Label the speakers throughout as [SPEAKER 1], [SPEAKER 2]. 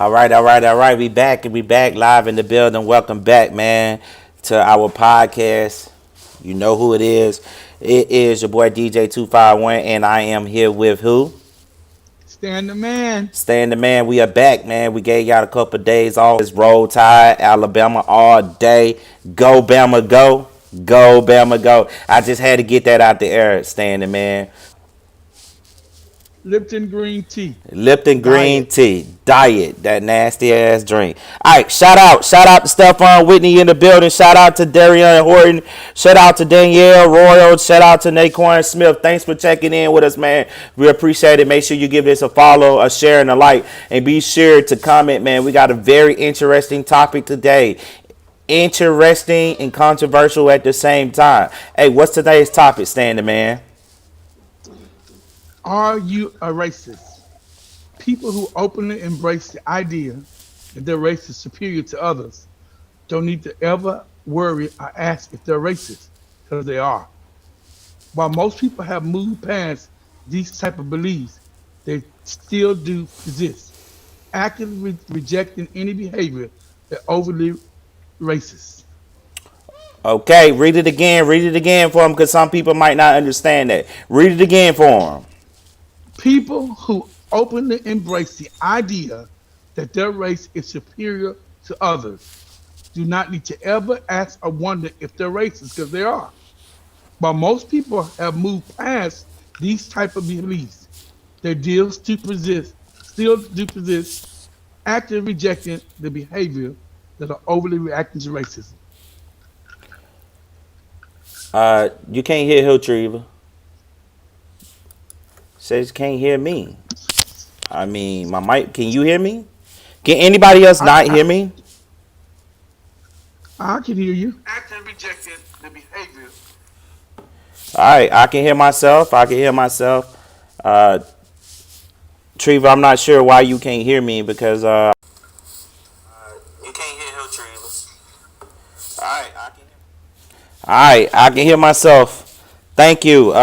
[SPEAKER 1] All right. We back live in the building. Welcome back, man, to our podcast. You know who it is. It is your boy DJ 251, and I am here with who?
[SPEAKER 2] Stand the man.
[SPEAKER 1] Staying the man. We are back, man. We gave y'all a couple of days off. It's roll tide, Alabama all day. Go Bama, go. Go Bama, go. I just had to get that out the air, staying the man.
[SPEAKER 2] Lipton green tea.
[SPEAKER 1] Lipton green
[SPEAKER 2] Diet.
[SPEAKER 1] tea, diet, that nasty ass drink. All right, shout out to Stephon Whitney in the building. Shout out to Darian Horton. Shout out to Danielle Royal. Shout out to Naquan Smith. Thanks for checking in with us, man. We appreciate it. Make sure you give this a follow, a share, and a like, and be sure to comment, man. We got a very interesting topic today. Interesting and controversial at the same time. Hey, what's today's topic, Standing Man?
[SPEAKER 2] Are you a racist? People who openly embrace the idea that their race is superior to others don't need to ever worry or ask if they're racist, because they are. While most people have moved past these type of beliefs, they still do persist, actively rejecting any behavior that overly racist.
[SPEAKER 1] Okay, read it again. Read it again for them because some people might not understand that. Read it again for them.
[SPEAKER 2] People who openly embrace the idea that their race is superior to others do not need to ever ask or wonder if they're racist, because they are. But most people have moved past these type of beliefs. Their deals to persist, still do persist, actively rejecting the behavior that are overly reacting to racism.
[SPEAKER 1] You can't hear Hiltreva. Says can't hear me. I mean, my mic. Can you hear me? Can anybody else
[SPEAKER 2] I,
[SPEAKER 1] not
[SPEAKER 2] I,
[SPEAKER 1] hear me?
[SPEAKER 2] I can hear you. Actively rejecting the behavior.
[SPEAKER 1] All right, I can hear myself. I can hear myself. Uh, Treva, I'm not sure why you can't hear me because you can't hear Hiltreva. All right, I can. All right, I can hear myself. Thank you.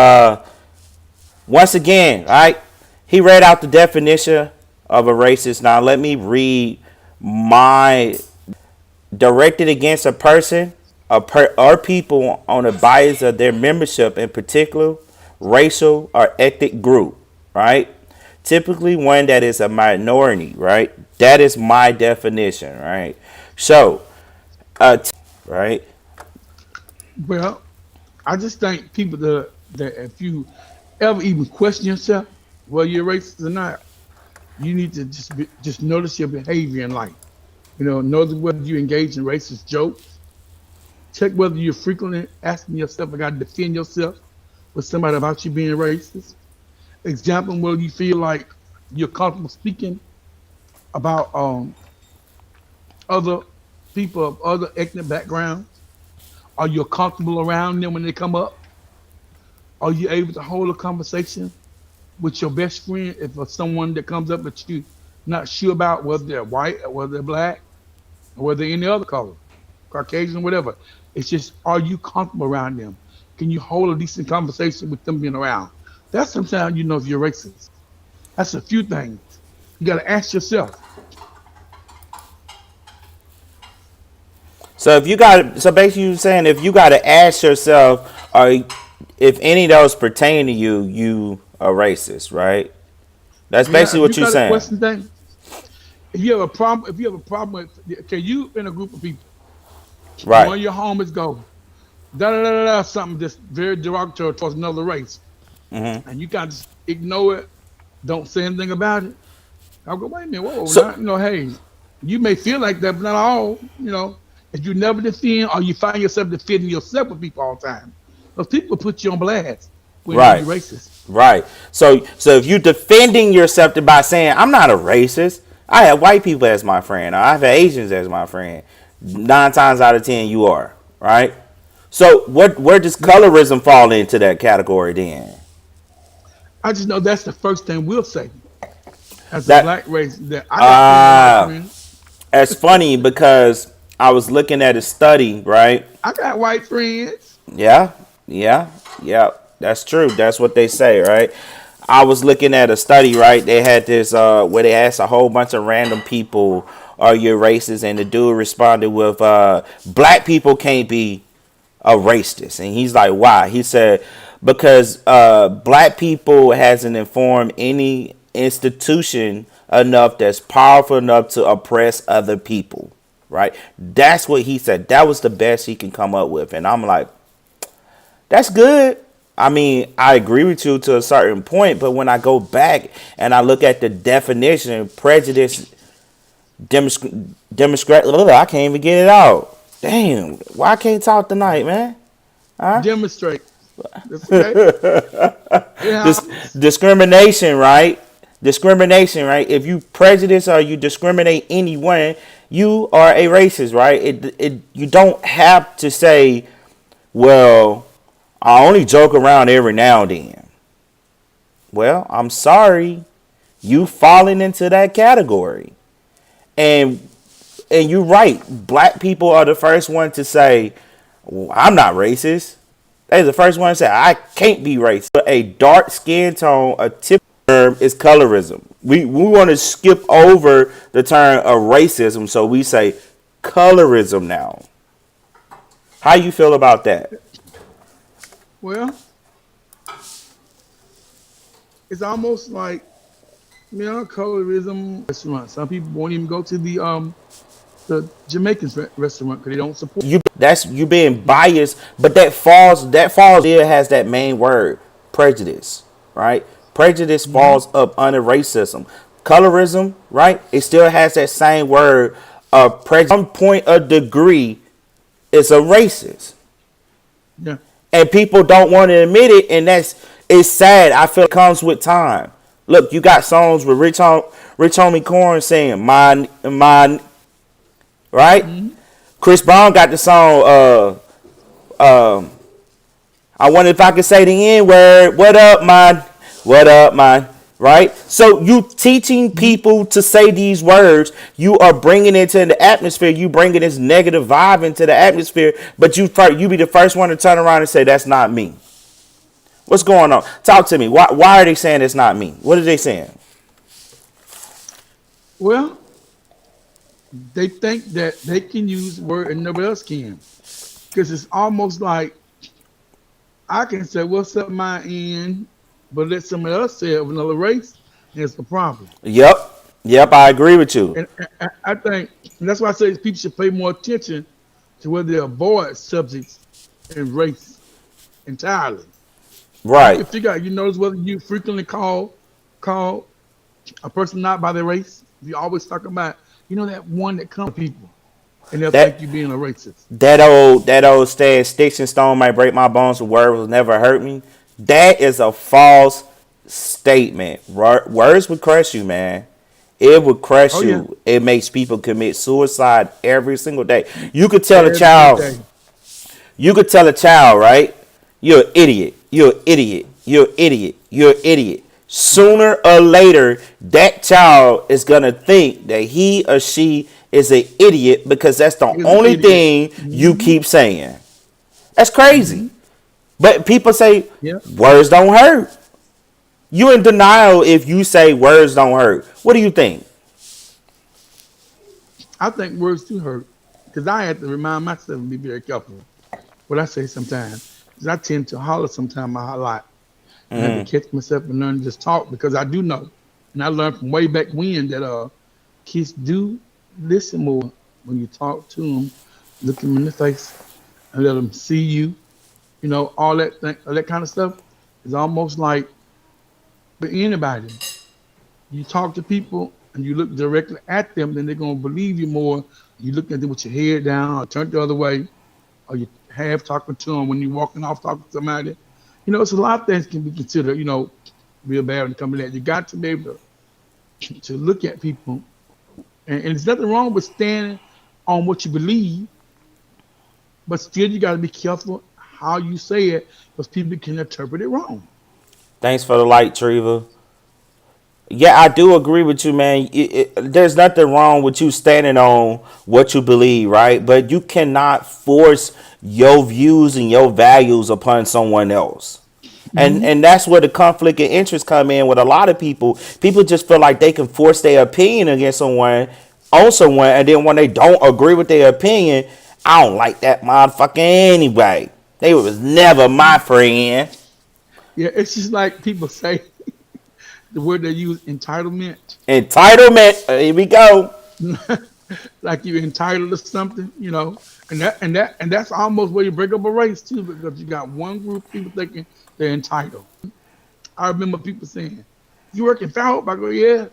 [SPEAKER 1] Once again, all right, he read out the definition of a racist. Now let me read my directed against a person or people on the bias of their membership, in particular racial or ethnic group, right? Typically one that is a minority, right? That is my definition, right? So, right?
[SPEAKER 2] Well, I just think people that if you ever even question yourself whether you're racist or not, you need to just notice your behavior in life. Notice whether you engage in racist jokes. Check whether you're frequently asking yourself, I got to defend yourself with somebody about you being racist. Example, whether you feel like you're comfortable speaking about other people of other ethnic backgrounds. Are you comfortable around them when they come up? Are you able to hold a conversation with your best friend if it's someone that comes up that you not sure about, whether they're white or whether they're black or whether they're any other color, Caucasian, whatever. It's just, are you comfortable around them? Can you hold a decent conversation with them being around? That's sometimes you know if you're racist. That's a few things. You got to ask yourself.
[SPEAKER 1] So if you got, so basically you're saying if you got to ask yourself, or if any of those pertain to you, you are racist, right? That's
[SPEAKER 2] Yeah,
[SPEAKER 1] basically
[SPEAKER 2] if you
[SPEAKER 1] what you're
[SPEAKER 2] got a
[SPEAKER 1] saying,
[SPEAKER 2] question thing, if you have a problem with, okay, you in a group of people, and
[SPEAKER 1] right?
[SPEAKER 2] one of your homies go, da da da da da, something just very derogatory towards another race,
[SPEAKER 1] Hmm.
[SPEAKER 2] and you got to ignore it, don't say anything about it. I'll go, wait a minute, whoa,
[SPEAKER 1] So
[SPEAKER 2] not, hey, you may feel like that, but not all, if you never defend or you find yourself defending yourself with people all the time, those people put you on blast when
[SPEAKER 1] right,
[SPEAKER 2] you're racist.
[SPEAKER 1] right. So if you defending yourself by saying I'm not a racist, I have white people as my friend, or I have Asians as my friend. 9 times out of 10, you are right. So what? Where does
[SPEAKER 2] Yeah,
[SPEAKER 1] colorism fall into that category then?
[SPEAKER 2] I just know that's the first thing we'll say as a
[SPEAKER 1] That
[SPEAKER 2] black race, that I got plenty of white
[SPEAKER 1] uh
[SPEAKER 2] friends.
[SPEAKER 1] it's funny because I was looking at a study, right?
[SPEAKER 2] I got white friends.
[SPEAKER 1] Yeah, yeah, yeah. That's true. That's what they say, right? I was looking at a study, right? They had this where they asked a whole bunch of random people, "Are you racist?" And the dude responded with, "Black people can't be a racist." And he's like, "Why?" He said, "Because black people hasn't informed any institution enough that's powerful enough to oppress other people." Right? That's what he said. That was the best he can come up with, and I'm like, that's good. I mean, I agree with you to a certain point, but when I go back and I look at the definition, prejudice, demonstrate, I can't even get it out. Damn, why I can't talk tonight, man? Huh?
[SPEAKER 2] Demonstrate. That's okay. Yeah.
[SPEAKER 1] Discrimination, right? Discrimination, right? If you prejudice or you discriminate anyone, you are a racist, right? You don't have to say, well, I only joke around every now and then. Well, I'm sorry, you falling into that category. And you're right. Black people are the first one to say, well, I'm not racist. They're the first one to say, I can't be racist. A dark skin tone, a typical term is colorism. We want to skip over the term of racism, so we say colorism now. How you feel about that?
[SPEAKER 2] Well, it's almost like colorism restaurant. Some people won't even go to the Jamaican restaurant because they don't support.
[SPEAKER 1] You being biased, but that falls there has that main word, prejudice, right? Prejudice
[SPEAKER 2] Hmm.
[SPEAKER 1] falls up under racism. Colorism, right? It still has that same word of prejudice. Some point of degree is a racist.
[SPEAKER 2] Yeah.
[SPEAKER 1] And people don't want to admit it, and it's sad. I feel it comes with time. Look, you got songs with Rich Homie Corn saying my right.
[SPEAKER 2] Hmm.
[SPEAKER 1] Chris Brown got the song. I wonder if I could say the N word. What up, man? What up, man? Right. So you teaching people to say these words. You are bringing it into the atmosphere. You bringing this negative vibe into the atmosphere. But you be the first one to turn around and say that's not me. What's going on? Talk to me. Why are they saying it's not me? What are they saying?
[SPEAKER 2] Well, they think that they can use the word and nobody else can. Because it's almost like I can say, "What's up, my end?" but let somebody else say it of another race, and it's a problem.
[SPEAKER 1] Yep. Yep. I agree with you.
[SPEAKER 2] And I think and that's why I say people should pay more attention to whether they avoid subjects and race entirely. You
[SPEAKER 1] Right.
[SPEAKER 2] can figure out, you notice whether you frequently call a person not by their race. You always talk about, that one that comes to people and they'll think
[SPEAKER 1] That
[SPEAKER 2] you being a racist.
[SPEAKER 1] that old saying, "Sticks and stone might break my bones, but words will never hurt me." That is a false statement. Words would crush you, man. It would crush
[SPEAKER 2] Oh yeah,
[SPEAKER 1] you. It makes people commit suicide every single day. You could tell a
[SPEAKER 2] every
[SPEAKER 1] child.
[SPEAKER 2] day.
[SPEAKER 1] You could tell a child, right? You're an idiot. You're an idiot. You're an idiot. You're an idiot. Sooner or later, that child is gonna think that he or she is an idiot because that's the
[SPEAKER 2] He's an
[SPEAKER 1] only
[SPEAKER 2] idiot.
[SPEAKER 1] thing you
[SPEAKER 2] Hmm.
[SPEAKER 1] keep saying. That's crazy.
[SPEAKER 2] Hmm.
[SPEAKER 1] But people say
[SPEAKER 2] Yeah,
[SPEAKER 1] words don't hurt. You in denial if you say words don't hurt. What do you think?
[SPEAKER 2] I think words do hurt because I have to remind myself to be very careful what I say sometimes. Because I tend to holler sometimes a lot. And I have to catch myself and learn to just talk because I do know. And I learned from way back when that kids do listen more when you talk to them, look them in the face, and let them see you. All all that kind of stuff is almost like for anybody. You talk to people and you look directly at them, then they're gonna believe you more. You look at them with your head down or turned the other way, or you half talking to them when you're walking off talking to somebody. It's a lot of things can be considered, real bad when it comes to that. You got to be able to look at people, and there's nothing wrong with standing on what you believe, but still you got to be careful how you say it because people can interpret it wrong.
[SPEAKER 1] Thanks for the light, Treva. Yeah, I do agree with you, man. There's nothing wrong with you standing on what you believe, right? But you cannot force your views and your values upon someone else.
[SPEAKER 2] Hmm.
[SPEAKER 1] And that's where the conflict of interest come in with a lot of people. People just feel like they can force their opinion against someone on someone, and then when they don't agree with their opinion, I don't like that motherfucker anyway. They was never my friend.
[SPEAKER 2] Yeah, it's just like people say the word they use, entitlement.
[SPEAKER 1] Entitlement. Here we go.
[SPEAKER 2] Like you're entitled to something, and that's almost where you break up a race too, because you got one group of people thinking they're entitled. I remember people saying, "You work in Falp?" I go, "Yeah."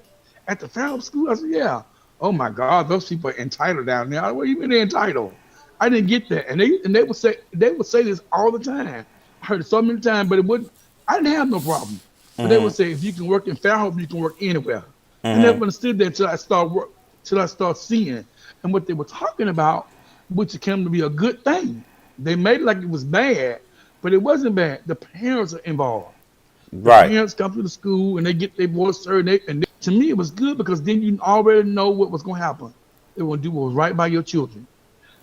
[SPEAKER 2] At the Falp school, I said, "Yeah." Oh my God, those people are entitled down there. What do you mean they're entitled? I didn't get that, and they would say this all the time. I heard it so many times, but it wouldn't. I didn't have no problem. But they would say, if you can work in Falp, you can work anywhere. I never understood that till I start seeing and what they were talking about, which came to be a good thing. They made it like it was bad, but it wasn't bad. The parents are involved. The
[SPEAKER 1] Right.
[SPEAKER 2] parents come to the school and they get their voice heard. To me, it was good because then you already know what was going to happen. They were going to do what was right by your children.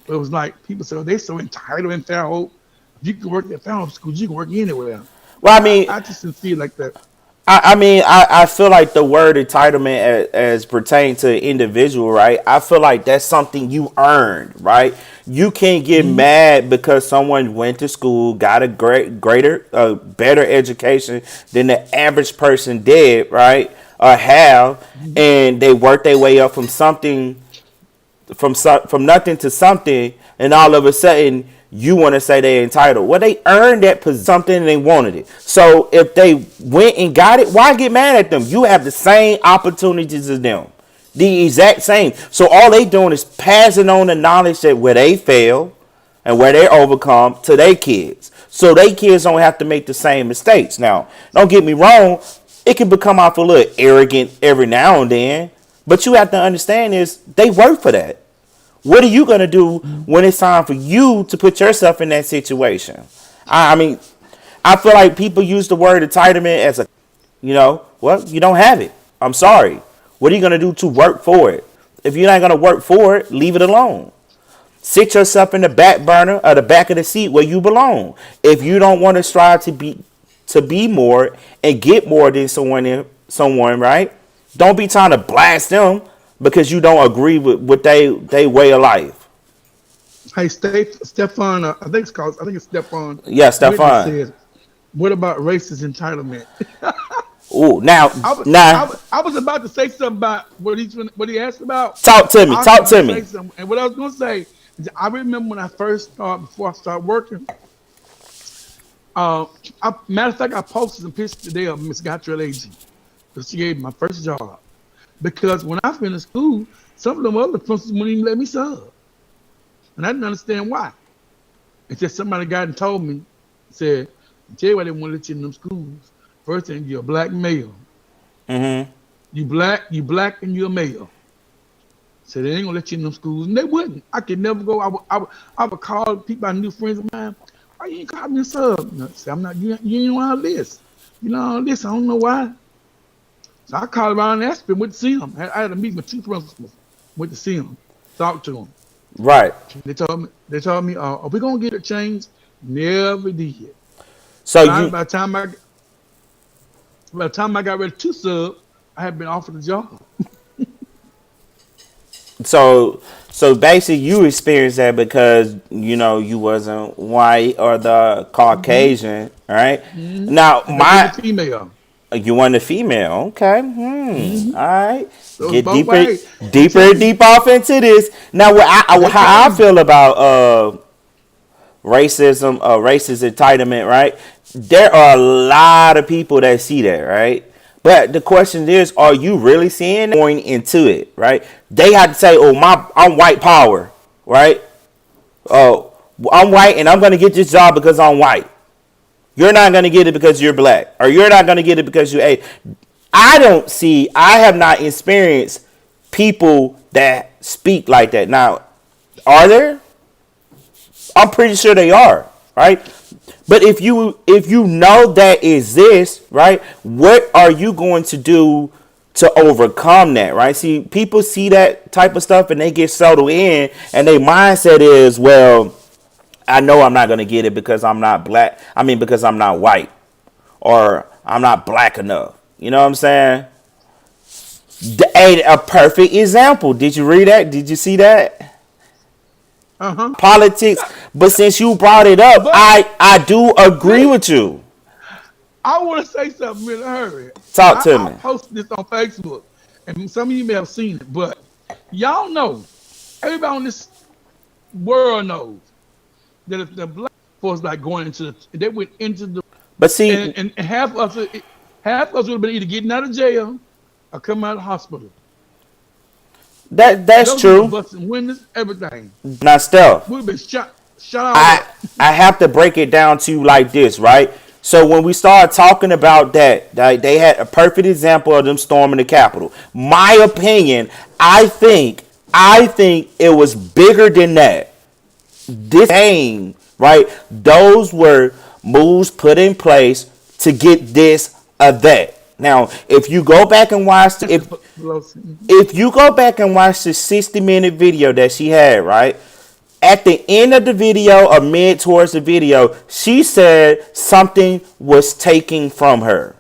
[SPEAKER 2] But it was like people say, oh, they're so entitled and Fairhope. If you can work at Fairhope schools, you can work anywhere.
[SPEAKER 1] Well, I
[SPEAKER 2] I,
[SPEAKER 1] mean,
[SPEAKER 2] I just didn't see it like that.
[SPEAKER 1] I feel like the word entitlement as pertains to an individual, right? I feel like that's something you earned, right? You can't get
[SPEAKER 2] Mm-hmm.
[SPEAKER 1] mad because someone went to school, got a better education than the average person did, right? Or have,
[SPEAKER 2] Mm-hmm.
[SPEAKER 1] and they worked their way up from nothing to something, and all of a sudden you want to say they're entitled. Well, they earned that something and they wanted it. So if they went and got it, why get mad at them? You have the same opportunities as them, the exact same. So all they doing is passing on the knowledge that where they fail and where they overcome to their kids. So they kids don't have to make the same mistakes. Now, don't get me wrong, it can become off a little arrogant every now and then, but you have to understand is they work for that. What are you gonna do when it's time for you to put yourself in that situation? I mean, I feel like people use the word entitlement as a, well, you don't have it. I'm sorry. What are you gonna do to work for it? If you're not gonna work for it, leave it alone. Sit yourself in the back burner or the back of the seat where you belong. If you don't want to strive to be more and get more than someone, right? Don't be trying to blast them because you don't agree with they way of life.
[SPEAKER 2] Hey, Stefan, I think it's Stefan
[SPEAKER 1] Yeah,
[SPEAKER 2] Witness
[SPEAKER 1] Stefan.
[SPEAKER 2] says, what about racist entitlement?
[SPEAKER 1] Ooh, now,
[SPEAKER 2] I was, I
[SPEAKER 1] now,
[SPEAKER 2] was, I was about to say something about what he asked about.
[SPEAKER 1] talk to me.
[SPEAKER 2] I was
[SPEAKER 1] Talk
[SPEAKER 2] going
[SPEAKER 1] to
[SPEAKER 2] to say
[SPEAKER 1] me.
[SPEAKER 2] something. And what I was going to say is I remember when I first started, before I started working, uh, matter of fact, I posted some pictures today of Miss Gottrell AG because she gave me my first job. Because when I finished school, some of them other principals wouldn't even let me sub. And I didn't understand why. Until somebody got and told me, said, I tell you why they won't let you in them schools. First thing, you're a black male.
[SPEAKER 1] Mm-hmm.
[SPEAKER 2] You black and you're a male. So they ain't gonna let you in them schools. And they wouldn't. I could never go. I would call people I knew friends of mine. Why you ain't call me a sub? Say, I'm not you ain't on our list. You know on our list, I don't know why. So I called around and asked them, went to see them. I had a meeting with two principals, went to see them, talked to them.
[SPEAKER 1] Right.
[SPEAKER 2] They told me, are we gonna get it changed? Never did.
[SPEAKER 1] So
[SPEAKER 2] By,
[SPEAKER 1] you
[SPEAKER 2] by the time I by the time I got ready to sub, I had been offered a job.
[SPEAKER 1] so basically you experienced that because you wasn't white or the
[SPEAKER 2] Hmm.
[SPEAKER 1] Caucasian, right?
[SPEAKER 2] Hmm.
[SPEAKER 1] Now
[SPEAKER 2] And they wanted a female.
[SPEAKER 1] you want a female, okay?
[SPEAKER 2] Hmm.
[SPEAKER 1] All right.
[SPEAKER 2] So it was
[SPEAKER 1] Get
[SPEAKER 2] both
[SPEAKER 1] deeper,
[SPEAKER 2] ways. They
[SPEAKER 1] deeper
[SPEAKER 2] told
[SPEAKER 1] and
[SPEAKER 2] me.
[SPEAKER 1] deep off into this. Now,
[SPEAKER 2] They
[SPEAKER 1] how I
[SPEAKER 2] told me.
[SPEAKER 1] feel about racism, racist entitlement, right? There are a lot of people that see that, right? But the question is, are you really seeing that? Going into it, right? They had to say, "Oh, I'm white power," right? Oh, I'm white and I'm going to get this job because I'm white. You're not going to get it because you're black, or you're not going to get it because you're a. I have not experienced people that speak like that. Now, are there? I'm pretty sure they are, right? But if you know that exists, right? What are you going to do to overcome that, right? See, people see that type of stuff and they get settled in, and their mindset is, well, I know I'm not going to get it because I'm not black. I mean, because I'm not white. or I'm not black enough. You know what I'm saying? A perfect example. Did you read that? Did you see that?
[SPEAKER 2] Uh-huh.
[SPEAKER 1] Politics. But since you brought it up,
[SPEAKER 2] But
[SPEAKER 1] I do agree
[SPEAKER 2] see,
[SPEAKER 1] with you.
[SPEAKER 2] I want to say something in a hurry.
[SPEAKER 1] Talk to
[SPEAKER 2] I
[SPEAKER 1] me.
[SPEAKER 2] posted this on Facebook, and some of you may have seen it, but y'all know, everybody on this world knows that if the black folks like going into they went into the
[SPEAKER 1] But see,
[SPEAKER 2] and half of us would have been either getting out of jail or coming out of the hospital.
[SPEAKER 1] that's
[SPEAKER 2] Those would have
[SPEAKER 1] true.
[SPEAKER 2] busting windows, everything.
[SPEAKER 1] Now, Steph,
[SPEAKER 2] We'd have been shot all
[SPEAKER 1] I
[SPEAKER 2] up.
[SPEAKER 1] I have to break it down to you like this, right? So when we start talking about that, they had a perfect example of them storming the Capitol. My opinion, I think it was bigger than that. This game, right? Those were moves put in place to get this or that. Now, if you go back and watch,
[SPEAKER 2] Nancy Pelosi.
[SPEAKER 1] if you go back and watch the 60-minute video that she had, right? At the end of the video or mid towards the video, she said something was taken from her,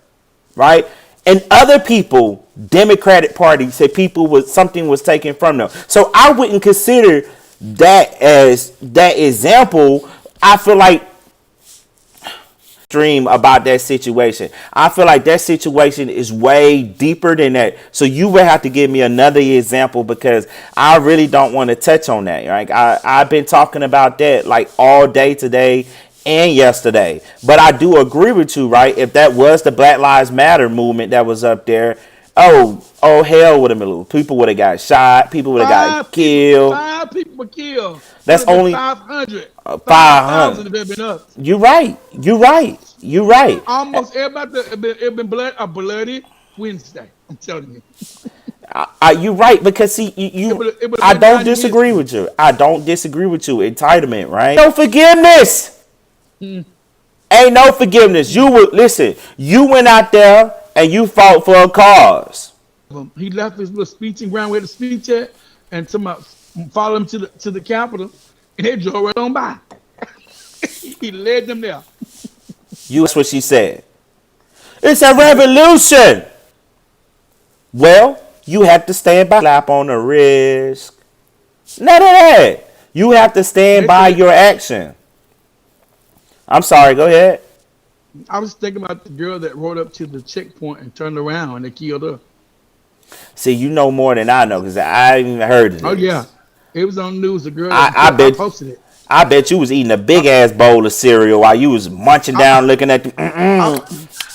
[SPEAKER 1] right? And other people, Democratic Party, said people was something was taken from them. So I wouldn't consider that as that example. I feel like stream about that situation. I feel like that situation is way deeper than that. So you would have to give me another example because I really don't want to touch on that. Right? I've been talking about that like all day today and yesterday. But I do agree with you, right? If that was the Black Lives Matter movement that was up there, oh hell would have been loose. People would have got shot. People would have got killed.
[SPEAKER 2] 5 people were killed. Would
[SPEAKER 1] That's
[SPEAKER 2] have been
[SPEAKER 1] only
[SPEAKER 2] 500. 5,000
[SPEAKER 1] 500.
[SPEAKER 2] if it had been us.
[SPEAKER 1] You're right. You're right. You're right.
[SPEAKER 2] Almost everybody it been a bloody Wednesday. I'm telling you.
[SPEAKER 1] You're right because see
[SPEAKER 2] It would
[SPEAKER 1] I
[SPEAKER 2] have been
[SPEAKER 1] don't
[SPEAKER 2] down in
[SPEAKER 1] disagree
[SPEAKER 2] history.
[SPEAKER 1] with you. I don't disagree with you. Entitlement, right? No forgiveness.
[SPEAKER 2] Mm.
[SPEAKER 1] Ain't no forgiveness. You would listen. You went out there and you fought for a cause.
[SPEAKER 2] He left his little speeching ground where the speech at, and somebody followed him to the Capitol, and they drove right on by. He led them there.
[SPEAKER 1] That's what she said. It's a revolution. Well, you have to stand by. Slap on the wrist. None of that. You have to stand
[SPEAKER 2] They
[SPEAKER 1] by
[SPEAKER 2] said,
[SPEAKER 1] your action. I'm sorry. Go ahead.
[SPEAKER 2] I was thinking about the girl that rode up to the checkpoint and turned around and they killed her.
[SPEAKER 1] See, you know more than I know because I haven't even heard of
[SPEAKER 2] Oh yeah,
[SPEAKER 1] this.
[SPEAKER 2] it was on the news. The girl
[SPEAKER 1] I
[SPEAKER 2] I
[SPEAKER 1] bet.
[SPEAKER 2] posted it.
[SPEAKER 1] I bet you was eating a
[SPEAKER 2] I,
[SPEAKER 1] big ass bowl of cereal while you was munching
[SPEAKER 2] I,
[SPEAKER 1] down, looking at the.
[SPEAKER 2] I,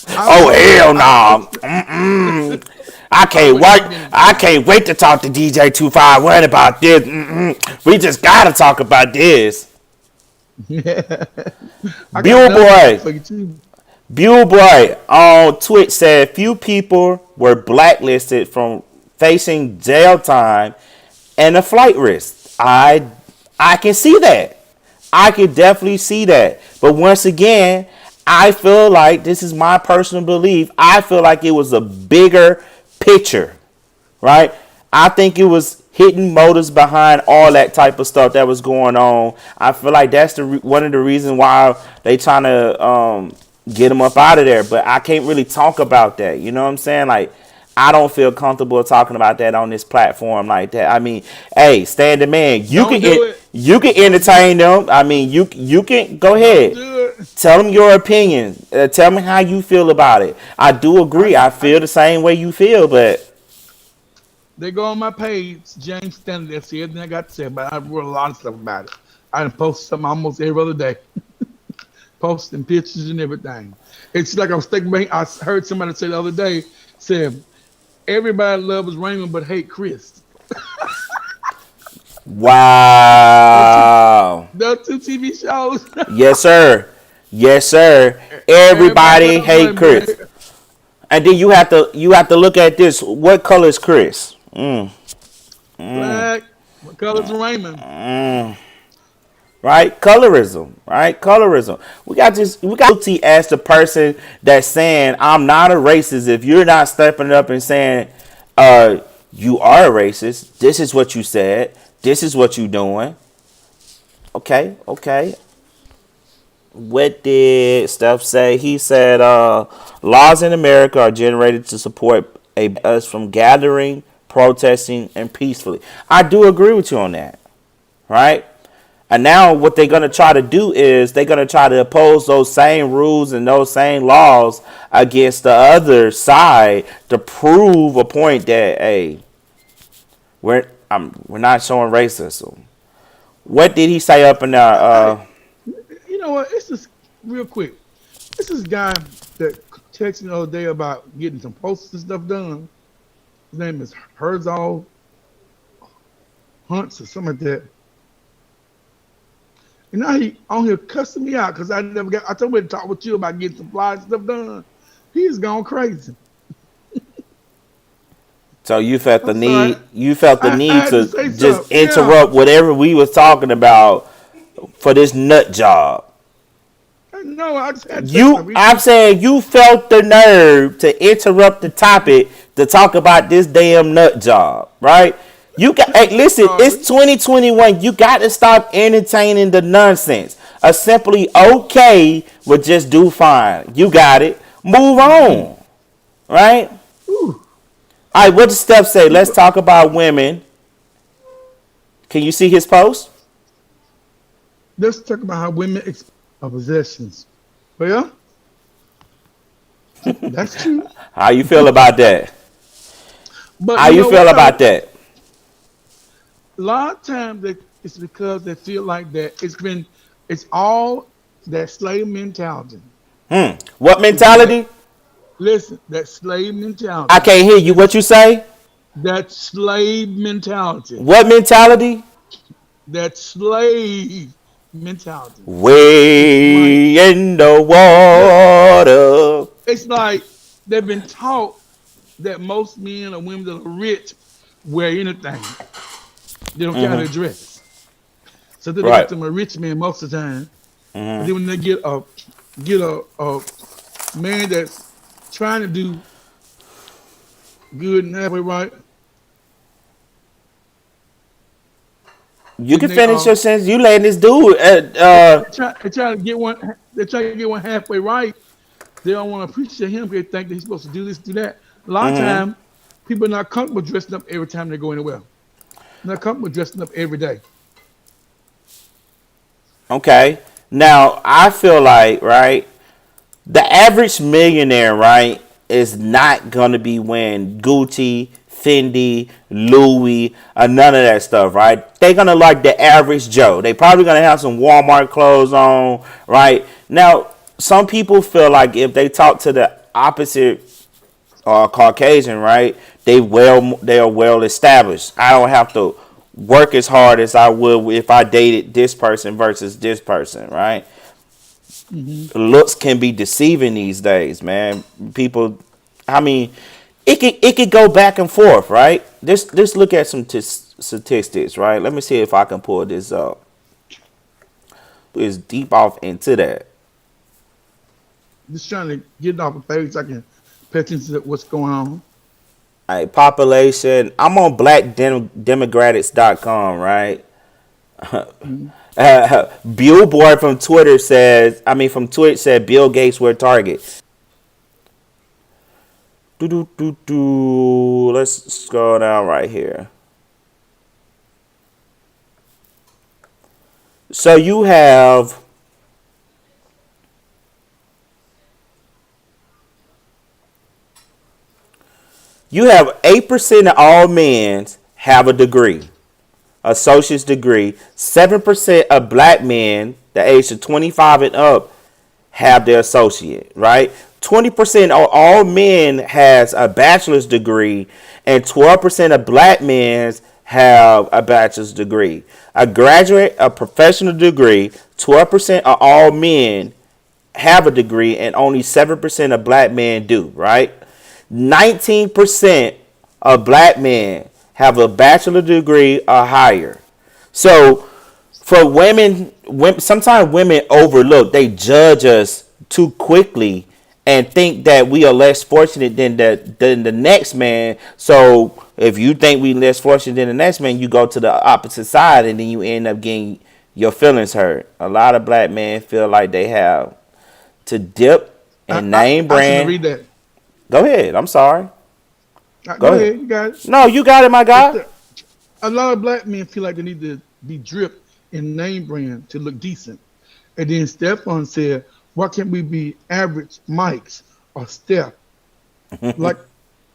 [SPEAKER 2] I
[SPEAKER 1] Oh
[SPEAKER 2] posted.
[SPEAKER 1] hell
[SPEAKER 2] I
[SPEAKER 1] no!
[SPEAKER 2] posted.
[SPEAKER 1] I
[SPEAKER 2] I
[SPEAKER 1] can't
[SPEAKER 2] wasn't
[SPEAKER 1] wait.
[SPEAKER 2] eating
[SPEAKER 1] I
[SPEAKER 2] anything.
[SPEAKER 1] can't wait to talk to DJ 251 about this. We just gotta talk about this.
[SPEAKER 2] I got
[SPEAKER 1] Buell
[SPEAKER 2] another one
[SPEAKER 1] boy,
[SPEAKER 2] for you too.
[SPEAKER 1] Buell boy on Twitch said few people were blacklisted from facing jail time and a flight risk. I can see that. I can definitely see that. But once again, I feel like this is my personal belief. I feel like it was a bigger picture, right? I think it was hidden motives behind all that type of stuff that was going on. I feel like that's one of the reasons why they trying to get him up out of there. But I can't really talk about that. You know what I'm saying? Like I don't feel comfortable talking about that on this platform like that. I mean, hey, stand the man.
[SPEAKER 2] Don't do it.
[SPEAKER 1] You can
[SPEAKER 2] Don't do
[SPEAKER 1] entertain
[SPEAKER 2] it.
[SPEAKER 1] them. I mean, you can go
[SPEAKER 2] Don't
[SPEAKER 1] ahead.
[SPEAKER 2] do it.
[SPEAKER 1] Tell them your opinion. Tell me how you feel about it. I do
[SPEAKER 2] I,
[SPEAKER 1] agree. I
[SPEAKER 2] I,
[SPEAKER 1] feel the same way you feel, but
[SPEAKER 2] they go on my page, James Stanley. That's everything I got to say about it. I wrote a lot of stuff about it. I done post something almost every other day, posting pictures and everything. It's like I was thinking. I heard somebody say the other day, said everybody loves Raymond but hate Chris. Those two,
[SPEAKER 1] wow.
[SPEAKER 2] those two TV shows.
[SPEAKER 1] Yes, sir. Yes, sir.
[SPEAKER 2] Everybody
[SPEAKER 1] Everybody
[SPEAKER 2] loves
[SPEAKER 1] hate
[SPEAKER 2] Raymond.
[SPEAKER 1] Chris. And then you have to look at this. What color is Chris?
[SPEAKER 2] Black. What color's Raymond?
[SPEAKER 1] Right? Colorism. Right? Colorism. We got guilty as the person that's saying I'm not a racist if you're not stepping up and saying you are a racist. This is what you said. This is what you doing. Okay, okay. What did Steph say? He said, laws in America are generated to support us from gathering, protesting, and peacefully. I do agree with you on that, right? And now what they're going to try to do is they're going to try to oppose those same rules and those same laws against the other side to prove a point that, hey, we're not showing racism. What did he say up in there?
[SPEAKER 2] I, you know what? It's just real quick. This is a guy that texted me the other day about getting some posters and stuff done. His name is Herzog Hunts or something like that. And now he on here cussing me out because I never got. I told him to talk with you about getting some flies and stuff done. He's gone crazy.
[SPEAKER 1] So you felt the
[SPEAKER 2] I'm sorry.
[SPEAKER 1] need. You felt the
[SPEAKER 2] I
[SPEAKER 1] need
[SPEAKER 2] had to
[SPEAKER 1] to
[SPEAKER 2] say
[SPEAKER 1] just
[SPEAKER 2] something. Yeah.
[SPEAKER 1] interrupt whatever we was talking about for this nut job.
[SPEAKER 2] No, I just had to say
[SPEAKER 1] You,
[SPEAKER 2] something.
[SPEAKER 1] I'm saying you felt the nerve to interrupt the topic to talk about this damn nut job, right? You got, hey, listen,
[SPEAKER 2] Sorry.
[SPEAKER 1] it's 2021. You got to stop entertaining the nonsense. A simply okay would just do fine. You got it. Move
[SPEAKER 2] Mm-hmm.
[SPEAKER 1] on, right?
[SPEAKER 2] Ooh,
[SPEAKER 1] All right, what does Steph say? Let's
[SPEAKER 2] people.
[SPEAKER 1] talk about women. Can you see his post?
[SPEAKER 2] Let's talk about how women our possessions. Well, that's true.
[SPEAKER 1] How you feel about that?
[SPEAKER 2] But
[SPEAKER 1] How
[SPEAKER 2] you
[SPEAKER 1] you
[SPEAKER 2] know
[SPEAKER 1] feel
[SPEAKER 2] what
[SPEAKER 1] about
[SPEAKER 2] though?
[SPEAKER 1] that?
[SPEAKER 2] A lot of times it's because they feel like that it's all that slave mentality.
[SPEAKER 1] What
[SPEAKER 2] It's that
[SPEAKER 1] mentality?
[SPEAKER 2] listen, that slave
[SPEAKER 1] I
[SPEAKER 2] mentality.
[SPEAKER 1] can't hear you. What
[SPEAKER 2] Listen,
[SPEAKER 1] you say?
[SPEAKER 2] that slave mentality.
[SPEAKER 1] What mentality?
[SPEAKER 2] That slave mentality. It's like
[SPEAKER 1] Way in the
[SPEAKER 2] yeah,
[SPEAKER 1] water.
[SPEAKER 2] it's like they've been taught that most men or women that are rich wear anything. They don't care how they dress. So then they got
[SPEAKER 1] Right.
[SPEAKER 2] them a rich man most of the time. But then when they get a man that's trying to do good and halfway right,
[SPEAKER 1] You
[SPEAKER 2] then
[SPEAKER 1] can finish your sentence. You letting this dude.
[SPEAKER 2] they try to get one. They try to get one halfway right. They don't want to appreciate him. They think that he's supposed to do this, do that. A lot of time, people are not comfortable dressing up every time they go anywhere. They're not comfortable dressing up every day.
[SPEAKER 1] Okay. Now I feel like right. The average millionaire, right, is not gonna be wearing Gucci, Fendi, Louis, or none of that stuff, right? They're gonna like the average Joe. They probably gonna have some Walmart clothes on, right? Now, some people feel like if they talk to the opposite Caucasian, right, they are well established. I don't have to work as hard as I would if I dated this person versus this person, right?
[SPEAKER 2] Hmm.
[SPEAKER 1] Looks can be deceiving these days, man. People, I mean, it could go back and forth, right? Let's look at some statistics, right? Let me see if I can pull this up. It's deep off into that.
[SPEAKER 2] Just trying to get it off the page so I can pay attention to what's going on.
[SPEAKER 1] All right, population. I'm on blackdemocrats.com, right?
[SPEAKER 2] Mhm.
[SPEAKER 1] Billboard from Twitter says, I mean, from Twitch said Bill Gates were target. Do do do do. Let's scroll down right here. So you have 8% of all men have a degree, associate's degree. 7% of black men, the age of 25 and up, have their associate, right? 20% of all men has a bachelor's degree, and 12% of black men have a bachelor's degree. A graduate, a professional degree, 12% of all men have a degree, and only 7% of black men do, right? 19% of black men have a bachelor degree or higher. So for women, sometimes women overlook, they judge us too quickly and think that we are less fortunate than the next man. So if you think we less fortunate than the next man, you go to the opposite side and then you end up your feelings hurt. A lot of black men feel like they have to dip in name
[SPEAKER 2] I shouldn't
[SPEAKER 1] brand.
[SPEAKER 2] read that.
[SPEAKER 1] Go ahead. I'm sorry. Go
[SPEAKER 2] Go
[SPEAKER 1] ahead.
[SPEAKER 2] ahead, you got it.
[SPEAKER 1] No, you got it, my
[SPEAKER 2] It's
[SPEAKER 1] guy.
[SPEAKER 2] a lot of black men feel like they need to be dripped in name brand to look decent. And then Stefan said, why can't we be average Mikes or Steph? Like,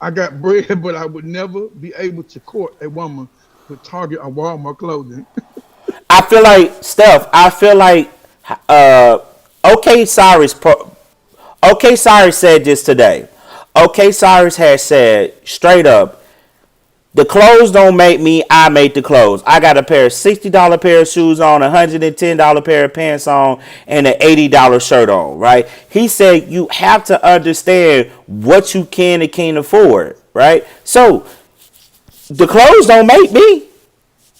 [SPEAKER 2] I got bread, but I would never be able to court a woman with Target or Walmart clothing.
[SPEAKER 1] I feel like Steph. I feel like uh, OK Cyrus. OK Cyrus said this today. OK Cyrus has said straight up, the clothes don't make me, I make the clothes. I got a pair of $60 pair of shoes on, $110 pair of pants on, and an $80 shirt on, right? He said you have to understand what you can and can't afford, right? So the clothes don't make me.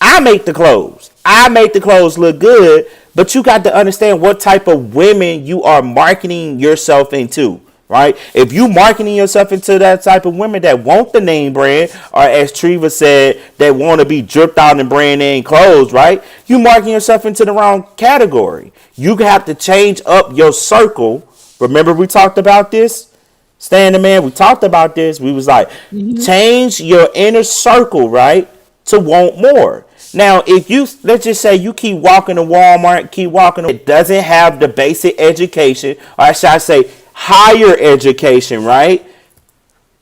[SPEAKER 1] I make the clothes. I make the clothes look good, but you got to understand what type of women you are marketing yourself into, right? If you marketing yourself into that type of women that want the name brand, or as Treva said, that want to be dripped out in brand name clothes, right? You marketing yourself into the wrong category. You have to change up your circle. Remember we talked about this? Stan the man, we talked about this. We was like, change your inner circle, right? To want more. Now, if you, let's just say you keep walking to Walmart, keep walking, it doesn't have the basic education, or should I say higher education, right?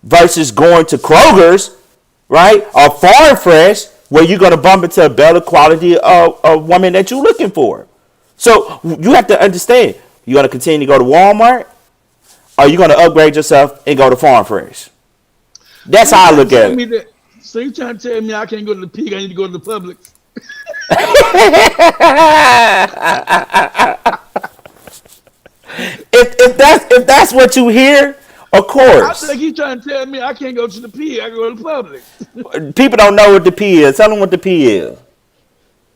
[SPEAKER 1] Versus going to Kroger's, right? Or Farm Fresh, where you're going to bump into a better quality of woman that you're looking for. So you have to understand, you're going to continue to go to Walmart, or you're going to upgrade yourself and go to Farm Fresh. That's
[SPEAKER 2] So you
[SPEAKER 1] how I
[SPEAKER 2] trying
[SPEAKER 1] look
[SPEAKER 2] to tell
[SPEAKER 1] at
[SPEAKER 2] me
[SPEAKER 1] it.
[SPEAKER 2] that? So you trying to tell me I can't go to the pig? I need to go to the Publix.
[SPEAKER 1] If that's what you hear, of
[SPEAKER 2] I
[SPEAKER 1] course.
[SPEAKER 2] think he's trying to tell me I can't go to the pig. I can go to the Publix.
[SPEAKER 1] People don't know what the P is. Tell them what the P is.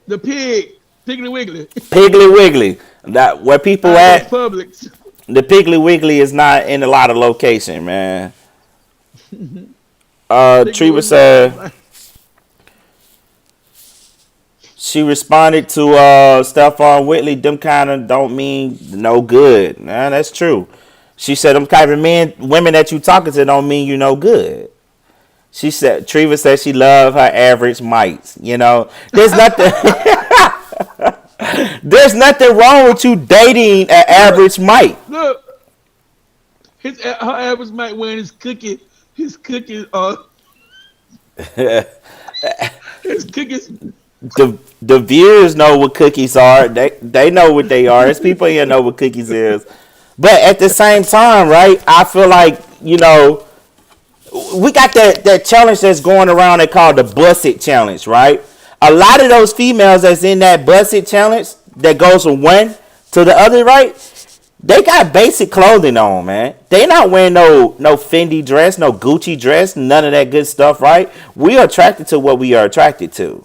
[SPEAKER 2] The pig, Piggly Wiggly.
[SPEAKER 1] Piggly Wiggly. That where people
[SPEAKER 2] I go to
[SPEAKER 1] at.
[SPEAKER 2] Publix.
[SPEAKER 1] The Piggly Wiggly is not in a lot of location, man.
[SPEAKER 2] Piggly
[SPEAKER 1] Treva
[SPEAKER 2] Wiggly.
[SPEAKER 1] said she responded to Stephon Whitley. Them kind of don't mean no good. Nah, that's true. She said them kind of women that you talking to don't mean you no good. She said Treva said she love her average mites. You know, there's nothing. There's nothing wrong with you dating an
[SPEAKER 2] Look,
[SPEAKER 1] average mite.
[SPEAKER 2] look. Her average might wearing his cookie, his cookies.
[SPEAKER 1] The viewers know what cookies are. They know what they are. There's people here know what cookies is. But at the same time, right? I feel like we got that challenge that's going around. They call the Bust It Challenge, right? A lot of those females that's in that Bust It Challenge that goes from one to the other, right? They got basic clothing on, man. They not wearing no Fendi dress, no Gucci dress, none of that good stuff, right? We are attracted to what we are attracted to.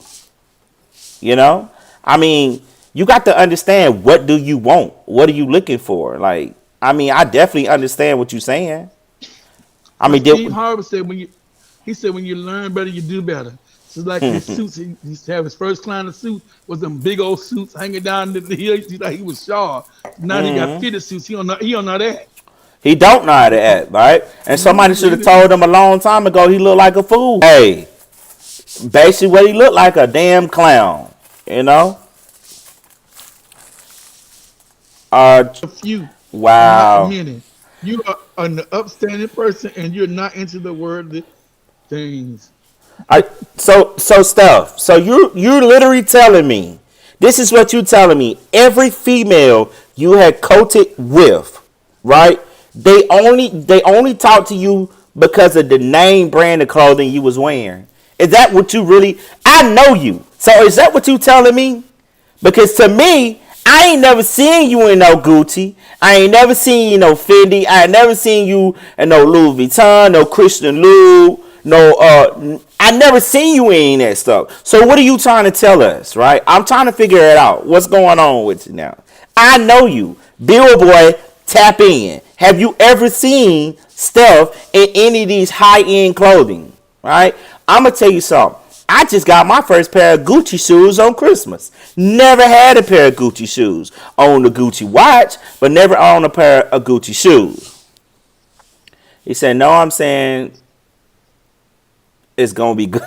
[SPEAKER 1] You know? I mean, you got to understand, what do you want? What are you looking for? Like, I mean, I definitely understand what you're saying. I
[SPEAKER 2] But
[SPEAKER 1] mean,
[SPEAKER 2] Steve Harvey said he said when you learn better, you do better. So like his suits, he used to have his first client of suit was them big old suits hanging down the hill. Like he was Shaw. Now he got fitted suits. He don't know that.
[SPEAKER 1] he don't know how to act, right? And somebody should have told him a long time ago he looked like a fool. Hey, basically what he looked like, a damn clown, you know?
[SPEAKER 2] A few, not
[SPEAKER 1] Wow.
[SPEAKER 2] many. You are an upstanding person, and you're not into the worldly things.
[SPEAKER 1] I so Steph, so you're literally telling me, this is what you telling me. Every female you had coated with, right? They only talk to you because of the name brand of clothing you was wearing. Is that what you really? I know you. So is that what you telling me? Because to me, I ain't never seen you in no Gucci. I ain't never seen you no Fendi. I ain't never seen you in no Louis Vuitton, no Christian Louboutin, no I never seen you in that stuff. So what are you trying to tell us, right? I'm trying to figure it out. What's going on with you now? I know you. Billboy, tap in. Have you ever seen Steph in any of these high-end clothing? Right? I'm gonna tell you something. I just got my first pair of Gucci shoes on Christmas. Never had a pair of Gucci shoes. Owned a Gucci watch, but never owned a pair of Gucci shoes. He said, no, I'm saying it's going to be good.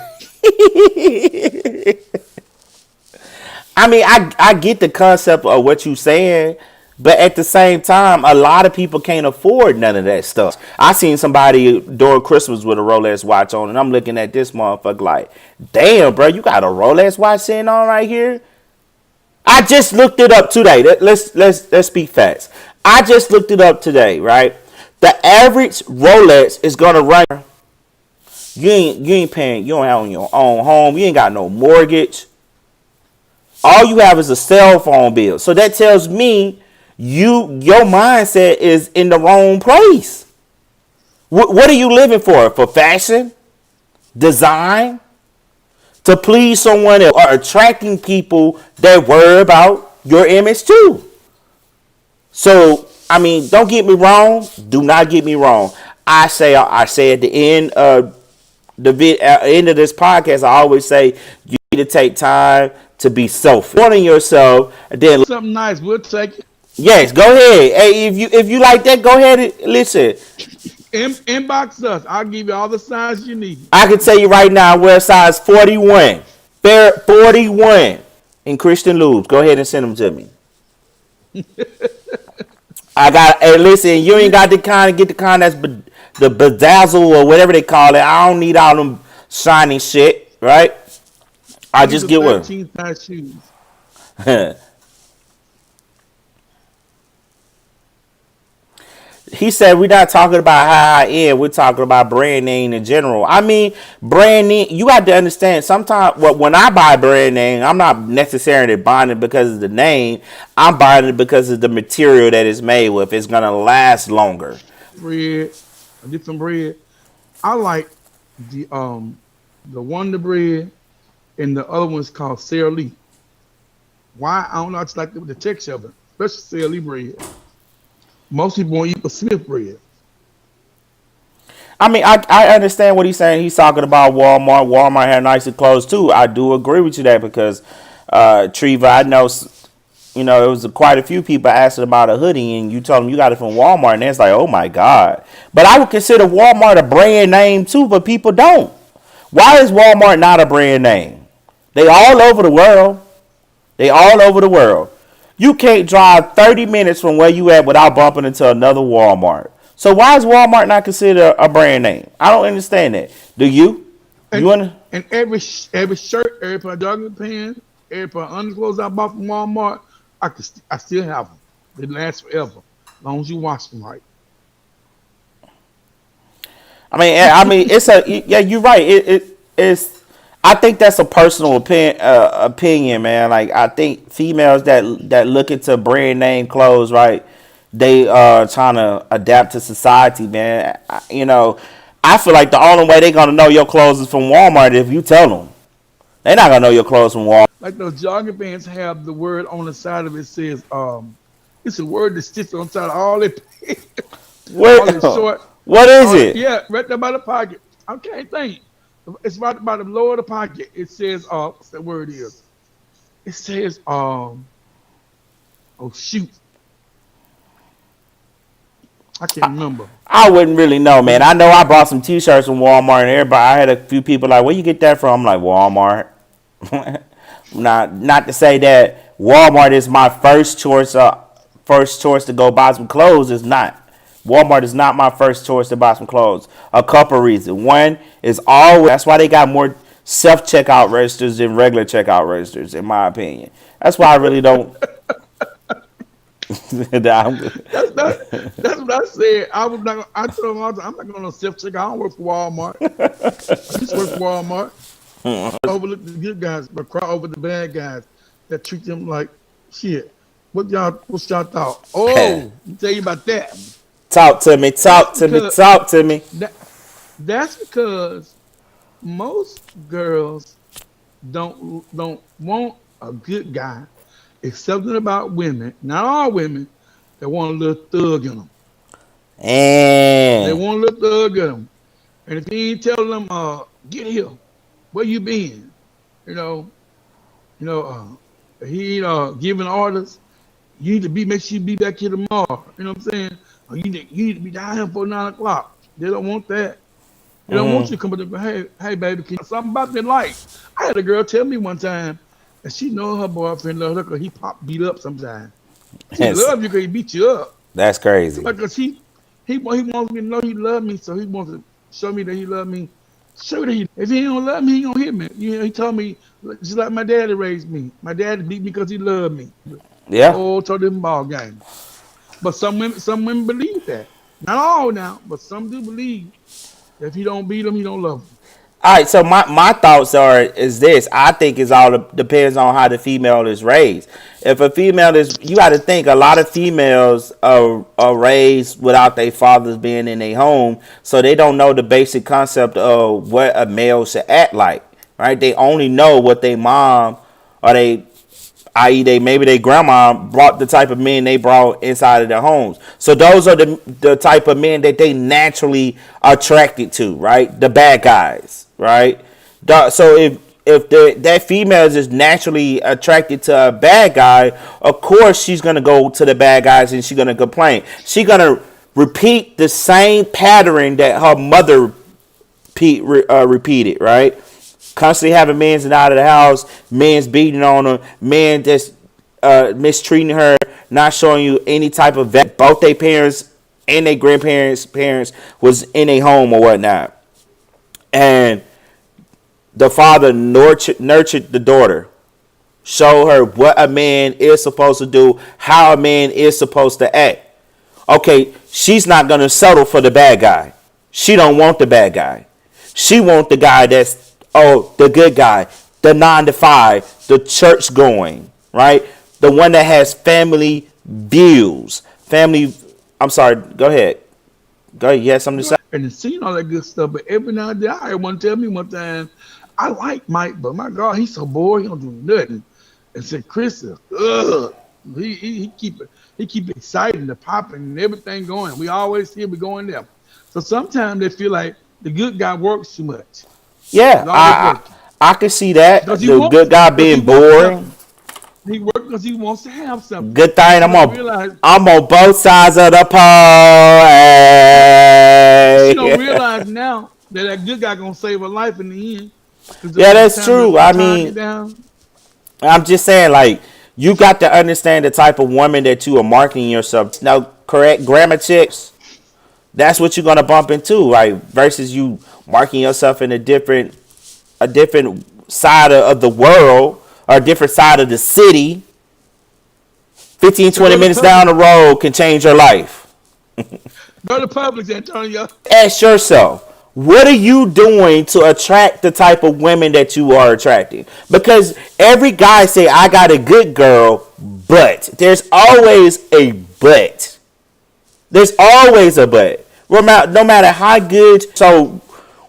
[SPEAKER 1] I mean, I get the concept of what you saying, but at the same time, a lot of people can't afford none of that stuff. I seen somebody during Christmas with a Rolex watch on, and I'm looking at this motherfucker like, damn, bro, you got a Rolex watch sitting on right here? I just looked it up today. Let's speak facts. I just looked it up today, right? The average Rolex is gonna run. You ain't paying. You don't have your own home. You ain't got no mortgage. All you have is a cell phone bill. So that tells me your mindset is in the wrong place. What are you living for? For fashion, design, to please someone else, or attracting people that worry about your image too. So I mean, don't get me wrong. Do not get me wrong. I say at the end of end of this podcast, I always say you need to take time to be selfish. Wanting yourself, and then
[SPEAKER 2] Something nice, we'll take it.
[SPEAKER 1] yes, go ahead. Hey, if you like that, go ahead and listen.
[SPEAKER 2] Inbox us. I'll give you all the signs you need.
[SPEAKER 1] I can tell you right now, I wear size 41. 41 in Christian lubes. Go ahead and send them to me. I got. Hey, listen, you ain't got the kind of get the kind that's the bedazzle or whatever they call it. I don't need all them shiny shit, right? I
[SPEAKER 2] These
[SPEAKER 1] just
[SPEAKER 2] are
[SPEAKER 1] get one.
[SPEAKER 2] 13 size shoes.
[SPEAKER 1] He said we're not talking about high end. We're talking about brand name in general. I mean, brand name. You got to understand. Sometimes, when I buy brand name, I'm not necessarily buying it because of the name. I'm buying it because of the material that it's made with. It's gonna last longer.
[SPEAKER 2] Bread, a different bread. I like the Wonder Bread, and the other one's called Sara Lee. Why? I don't know. I just like the texture of it, especially Sara Lee bread. Most people won't eat the Smith bread.
[SPEAKER 1] I mean, I understand what he's saying. He's talking about Walmart. Walmart had nicer clothes too. I do agree with you that because Treva, I know, there was quite a few people asking about a hoodie, and you told them you got it from Walmart, and it's like, oh my god. But I would consider Walmart a brand name too, but people don't. Why is Walmart not a brand name? They all over the world. They all over the world. You can't drive 30 minutes from where you at without bumping into another Walmart. So why is Walmart not considered a brand name? I don't understand that. Do you? You
[SPEAKER 2] And
[SPEAKER 1] wanna?
[SPEAKER 2] and every shirt, every pair of jogging pants, every pair of underclothes I bought from Walmart, I still have them. They last forever, as long as you wash them right.
[SPEAKER 1] I mean, it's a yeah. You're right. It's. I think that's a personal opinion, man. Like I think females that look into brand name clothes, right? They are trying to adapt to society, man. I feel like the only way they're gonna know your clothes is from Walmart if you tell them. They're not gonna know your clothes from Walmart.
[SPEAKER 2] Like those jogging pants have the word on the side of it says it's a word that's stitched on the side of all it all
[SPEAKER 1] What?
[SPEAKER 2] it short.
[SPEAKER 1] What is
[SPEAKER 2] All it,
[SPEAKER 1] it?
[SPEAKER 2] yeah, right there by the pocket. I can't think. It's right by the lower of the pocket. It says what's that word is? It says oh shoot. I can't remember.
[SPEAKER 1] I wouldn't really know,
[SPEAKER 2] But
[SPEAKER 1] man. I know I bought some T-shirts from Walmart, and everybody. I had a few people like, "Where you get that from?" I'm like, "Walmart." Not to say that Walmart is my first choice. First choice to go buy some clothes is not. Walmart is not my first choice to buy some clothes. A couple reasons. One is always that's why they got more self checkout registers than regular checkout registers, in my opinion. That's why I really don't.
[SPEAKER 2] that's that's what I said. I was not. I told them all the time, I'm not going to self check. I don't work for Walmart. I just work for Walmart. Overlook the good guys, but cry over the bad guys that treat them like shit. What's y'all thought? Oh, let me tell you about that.
[SPEAKER 1] Talk to me.
[SPEAKER 2] That's
[SPEAKER 1] Talk to me.
[SPEAKER 2] because
[SPEAKER 1] Talk to me.
[SPEAKER 2] that that's because most girls don't want a good guy. It's something about women, not all women, that want a little thug in them. They
[SPEAKER 1] And
[SPEAKER 2] want a little thug in them. And if you ain't telling them, get here, where you been? you know, you know, he giving orders. You need to be make sure you be back here tomorrow. You know what I'm saying? Or you need to be down here for 9 o'clock. They don't want that. They don't want
[SPEAKER 1] Mm-hmm.
[SPEAKER 2] you to come up and go, hey, baby, can you something about their life? I had a girl tell me one time that she know her boyfriend love her because he pop beat up sometimes. She
[SPEAKER 1] That's
[SPEAKER 2] love you because he beat you up.
[SPEAKER 1] that's
[SPEAKER 2] So
[SPEAKER 1] crazy.
[SPEAKER 2] like, cause he wants me to know he love me, so he wants to show me that he love me. Show that he, if he don't love me, he gonna hit me. You know, he told me just like my daddy raised me. My daddy beat me because he loved me.
[SPEAKER 1] Yeah.
[SPEAKER 2] Oh, told them ball game. But some women believe that. Not all now, but some do believe that if he don't beat them, he don't love them.
[SPEAKER 1] All right, so my thoughts are is this. I think it's all depends on how the female is raised. If a female is, you got to think a lot of females are raised without their fathers being in their home, so they don't know the basic concept of what a male should act like. Right? They only know what their mom or they, i.e., they maybe their grandma brought the type of men they brought inside of their homes. So those are the type of men that they naturally attracted to, right? The bad guys, right? So if that female is just naturally attracted to a bad guy, of course she's gonna go to the bad guys and she's gonna complain. She's gonna repeat the same pattern that her mother repeated, right? Constantly having men's out of the house, men's beating on her, men just mistreating her, not showing you any type of vet. Both their parents and their grandparents' parents was in a home or whatnot, and the father nurtured the daughter, show her what a man is supposed to do, how a man is supposed to act. Okay, she's not gonna settle for the bad guy. She don't want the bad guy. She want the guy that's the good guy, the 9 to 5, the church going, right? The one that has family views, family. I'm sorry. Go ahead. Go ahead. You had something to say?
[SPEAKER 2] And seeing all that good stuff, but every now and then I had one tell me one time, I like Mike, but my God, he's so bored, he don't do nothing. And said, Chris, ugh, he keep exciting, the popping, and everything going. We always see we going there. So sometimes they feel like the good guy works too much.
[SPEAKER 1] Yeah,
[SPEAKER 2] He's always working
[SPEAKER 1] I can see that.
[SPEAKER 2] because
[SPEAKER 1] The good guy
[SPEAKER 2] he
[SPEAKER 1] being
[SPEAKER 2] wants
[SPEAKER 1] boring.
[SPEAKER 2] something. He works because he wants to have something.
[SPEAKER 1] Good thing
[SPEAKER 2] She don't realize
[SPEAKER 1] I'm on both sides of the pole.
[SPEAKER 2] she don't
[SPEAKER 1] Hey.
[SPEAKER 2] realize now that that good guy gonna save her life in the end. Because
[SPEAKER 1] Yeah,
[SPEAKER 2] by the
[SPEAKER 1] that's
[SPEAKER 2] time
[SPEAKER 1] true.
[SPEAKER 2] the
[SPEAKER 1] I
[SPEAKER 2] time get
[SPEAKER 1] mean,
[SPEAKER 2] down,
[SPEAKER 1] I'm just saying, like, you got to understand the type of woman that you are marketing yourself. Now, correct grammar checks. That's what you're gonna bump into, right? Versus you marking yourself in a different side of the world or a different side of the city. 15,
[SPEAKER 2] so
[SPEAKER 1] 20 minutes down the road can change your life.
[SPEAKER 2] Go to Publix, Antonio.
[SPEAKER 1] Ask yourself, what are you doing to attract the type of women that you are attracting? Because every guy say, I got a good girl, but there's always a but. There's always a but. No matter how good, so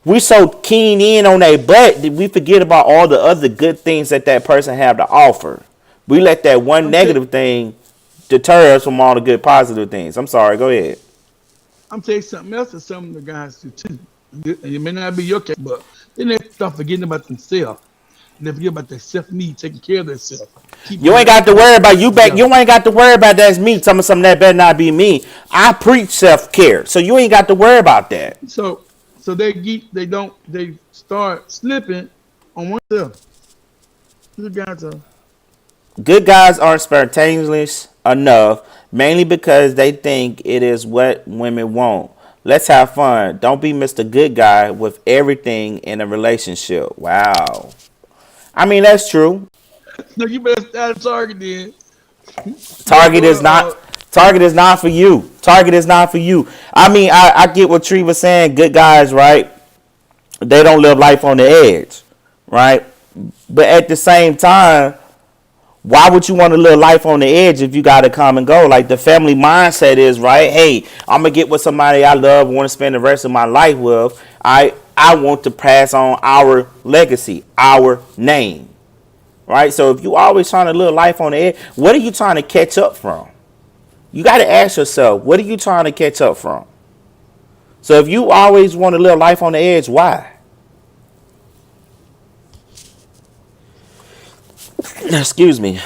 [SPEAKER 1] we so keen in on a but that we forget about all the other good things that that person have to offer. We let that one
[SPEAKER 2] I'm t-
[SPEAKER 1] negative thing deter us from all the good positive things. I'm sorry, go ahead.
[SPEAKER 2] I'm telling you something else that some of the guys do too. It may not be your case, but then they start forgetting about themselves. And they forget about their self need, taking care of themselves,
[SPEAKER 1] You ain't got to
[SPEAKER 2] keeping
[SPEAKER 1] worry about you back.
[SPEAKER 2] together.
[SPEAKER 1] You ain't got to worry about that's me. Tell me something that better not be me. I preach self care, so you ain't got to worry about that.
[SPEAKER 2] So they start slipping on oneself. The guys are
[SPEAKER 1] Good guys aren't spontaneous enough, mainly because they think it is what women want. Let's have fun. Don't be Mr. Good Guy with everything in a relationship. Wow. I mean, that's true.
[SPEAKER 2] no, you better start Target then. Go
[SPEAKER 1] Target is
[SPEAKER 2] go
[SPEAKER 1] not Target is not for you. Target is not for you. I mean, I get what Tree was saying. Good guys, right? They don't live life on the edge, right? But at the same time, why would you want to live life on the edge if you got to come and go? Like the family mindset is, right? Hey, I'm gonna get with somebody I love, want to spend the rest of my life with. I want to pass on our legacy, our name, right? So if you always trying to live life on the edge, what are you trying to catch up from? You got to ask yourself, what are you trying to catch up from? So if you always want to live life on the edge, why? excuse me,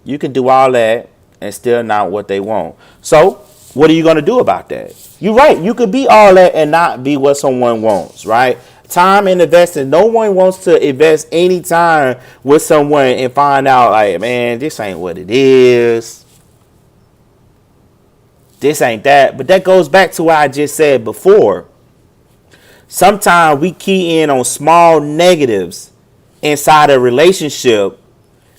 [SPEAKER 1] you can do all that and still not what they want. So, what are you going to do about that? You're right. You could be all that and not be what someone wants, right? Time and investing. No one wants to invest any time with someone and find out, like, man, this ain't what it is. This ain't that. But that goes back to what I just said before. Sometimes we key in on small negatives inside a relationship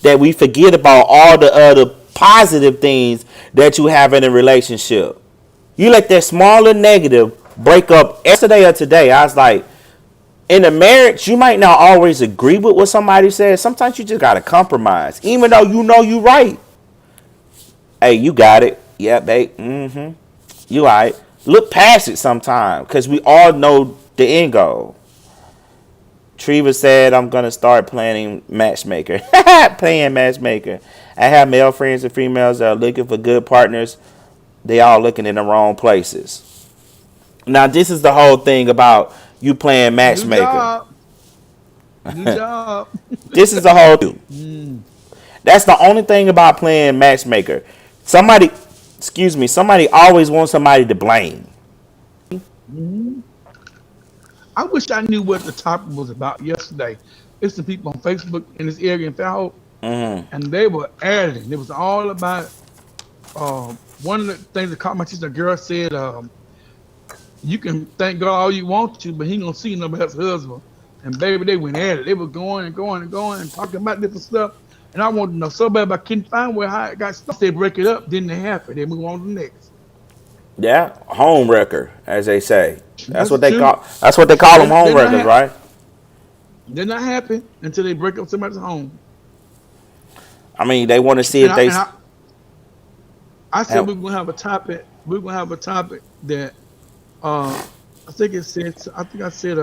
[SPEAKER 1] that we forget about all the other positive things that you have in a relationship. You let that smaller negative break up. Yesterday or today, I was like, in a marriage, you might not always agree with what somebody says. Sometimes you just gotta compromise, even though you know you right. Hey, you got it. Yeah, babe. Mm-hmm. You all right. Look past it sometime, because we all know the end goal. Treva said, I'm going to start planning matchmaker. Playing matchmaker. I have male friends and females that are looking for good partners. They all looking in the wrong places. Now, this is the whole thing about you playing
[SPEAKER 2] New
[SPEAKER 1] matchmaker.
[SPEAKER 2] job. New job.
[SPEAKER 1] This is the whole thing.
[SPEAKER 2] Mm.
[SPEAKER 1] That's the only thing about playing matchmaker. Somebody, excuse me, somebody always wants somebody to blame.
[SPEAKER 2] Mhm. I wish I knew what the topic was about yesterday. It's some people on Facebook in this area in Fairhope,
[SPEAKER 1] Mm-hmm.
[SPEAKER 2] and they were adding. It was all about one of the things that caught my attention. A girl said, "You can thank God all you want to, but He ain't gonna see nobody else's husband." And baby, they went at it. They were going and going and going and talking about different stuff. And I wanted to know so bad, but I couldn't find where how it got started. They break it up, then they happen. They move on to the next.
[SPEAKER 1] Yeah, home wrecker, as they say. That's
[SPEAKER 2] That's
[SPEAKER 1] what they
[SPEAKER 2] true.
[SPEAKER 1] call. That's what they call them, home
[SPEAKER 2] They're not
[SPEAKER 1] wreckers,
[SPEAKER 2] happy.
[SPEAKER 1] right?
[SPEAKER 2] They're not happy until they break up somebody's home.
[SPEAKER 1] I mean, they want to see
[SPEAKER 2] And
[SPEAKER 1] if
[SPEAKER 2] I,
[SPEAKER 1] they.
[SPEAKER 2] and I, I said
[SPEAKER 1] And,
[SPEAKER 2] we are gonna have a topic. We're gonna have a topic that uh I think it said I think I said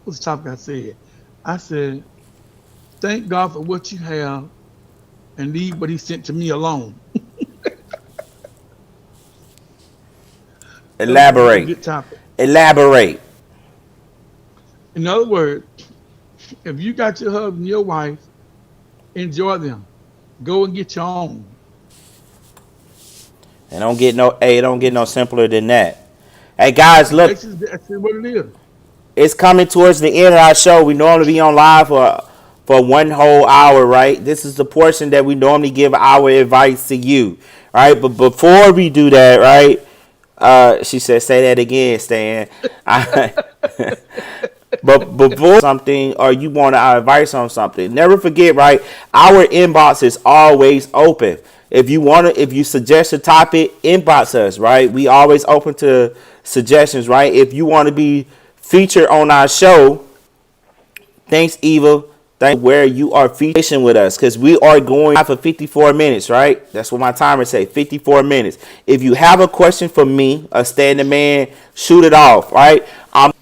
[SPEAKER 2] what's the topic I said? I said, thank God for what you have and leave what he sent to me alone. That was gonna be a
[SPEAKER 1] elaborate.
[SPEAKER 2] good topic.
[SPEAKER 1] Elaborate.
[SPEAKER 2] In other words, if you got your husband, and your wife, enjoy them. Go and get your own.
[SPEAKER 1] And don't get no. Hey, don't get no simpler than that. Hey guys, look,
[SPEAKER 2] That's what it is.
[SPEAKER 1] it's coming towards the end of our show. We normally be on live for one whole hour, right? This is the portion that we normally give our advice to you, right? But before we do that, right? She said, "Say that again, Stan." I, but before something, or you want our advice on something, never forget, right? Our inbox is always open. If you suggest a topic, inbox us, right? We always open to suggestions, right? If you want to be featured on our show, thanks, Eva. Thank where you are featuring with us, because we are going for 54 minutes, right? That's what my timer say, 54 minutes. If you have a question for me, a standing man, shoot it off, right? I'm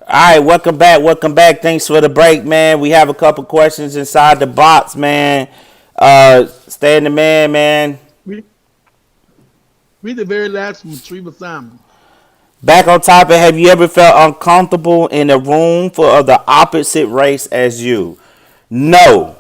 [SPEAKER 1] All right, welcome back. Welcome back. Thanks for the break, man. We have a couple questions inside the box, man. Stay in the man.
[SPEAKER 2] Read, read the very last one, Treva Simon.
[SPEAKER 1] Back on topic, have you ever felt uncomfortable in a room full of the opposite race as you? No,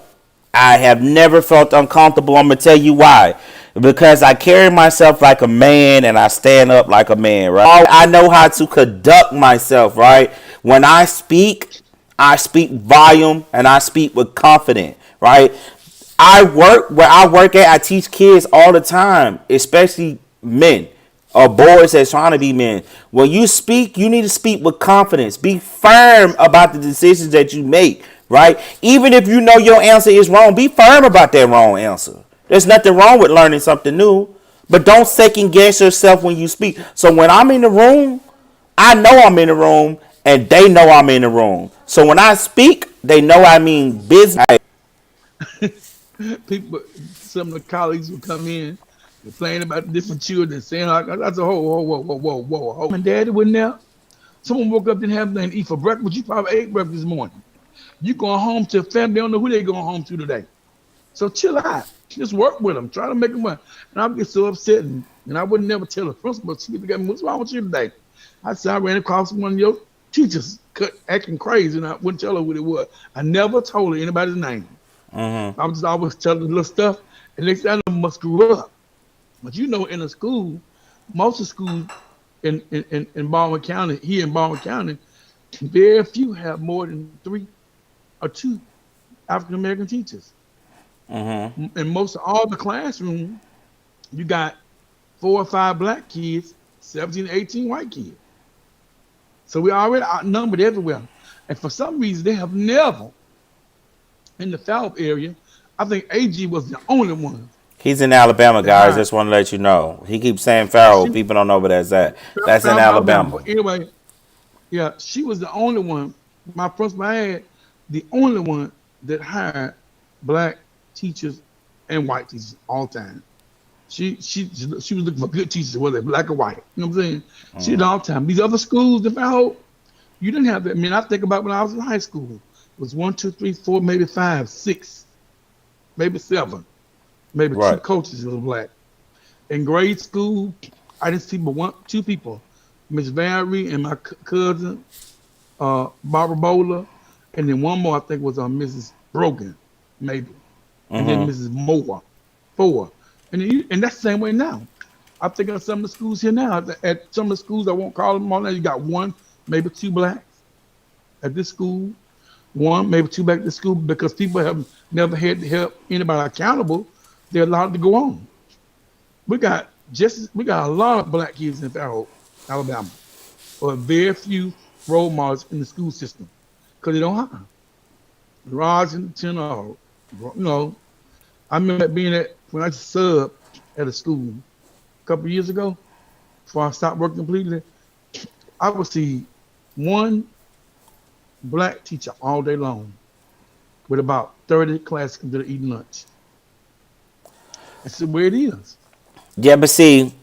[SPEAKER 1] I have never felt uncomfortable. I'm gonna tell you why. Because I carry myself like a man and I stand up like a man, right? I know how to conduct myself, right? When I speak volume and I speak with confidence, right? I work where I work at, I teach kids all the time, especially men or boys that's trying to be men. When you speak, you need to speak with confidence. Be firm about the decisions that you make, right? Even if you know your answer is wrong, be firm about that wrong answer. There's nothing wrong with learning something new, but don't second guess yourself when you speak. So when I'm in the room, I know I'm in the room and they know I'm in the room. So when I speak, they know I mean business.
[SPEAKER 2] People, some of the colleagues will come in, complain about different children, saying like, "That's a whoa." And daddy wasn't there. Someone woke up, didn't have nothing to eat for breakfast. You probably ate breakfast this morning. You going home to a family, they don't know who they going home to today. So chill out. Just work with them. Try to make them work. And I would get so upset, and I would never tell the principal. She would get me, "What's wrong with you today?" I said, "I ran across one of your teachers acting crazy," and I wouldn't tell her what it was. I never told her anybody's name.
[SPEAKER 1] Mm-hmm.
[SPEAKER 2] I was just always telling the little stuff, and next thing I know, must screw up. But you know, in a school, most of the schools in Baldwin County, here in Baldwin County, very few have more than 3 or 2 African American teachers.
[SPEAKER 1] Mm-hmm.
[SPEAKER 2] In most of all the classrooms, you got 4 or 5 black kids, 17 18 white kids. So we already outnumbered everywhere. And for some reason, they have never, in the South area, I think AG was the only one
[SPEAKER 1] He's in Alabama,
[SPEAKER 2] that
[SPEAKER 1] guys.
[SPEAKER 2] hired.
[SPEAKER 1] Just want to let you know. He keeps saying Farrell.
[SPEAKER 2] She
[SPEAKER 1] People don't know where that's at. That's in
[SPEAKER 2] Alabama.
[SPEAKER 1] Alabama.
[SPEAKER 2] But anyway, yeah, she was the only one. My principal had the only one that hired black teachers and white teachers all the time. She was looking for good teachers, whether black or white. You know what I'm saying? She did all the time. These other schools, if I hope you didn't have that. I mean, I think about when I was in high school. It was 1, 2, 3, 4, maybe 5, 6, maybe 7, maybe two
[SPEAKER 1] Right.
[SPEAKER 2] coaches was black. In grade school, I didn't see but 2 people, Miss Valerie and my cousin, Barbara Bowler, and then one more I think was Mrs. Brogan, maybe, and then
[SPEAKER 1] Mm-hmm.
[SPEAKER 2] Mrs. Moore, 4, and that's the same way now. I'm thinking of some of the schools here now. At some of the schools, I won't call them all now. You got 1, maybe 2 blacks at this school, 1, maybe 2 back to school because people have never had to help anybody accountable. They're allowed to go on. We got a lot of black kids in Fairhope, Alabama, but very few role models in the school system because they don't have Raj and or I remember being when I sub at a school a couple of years ago before I stopped working completely. I would see one black teacher all day long with about 30 classes that are eating lunch. That's the way it is.
[SPEAKER 1] Yeah, but see,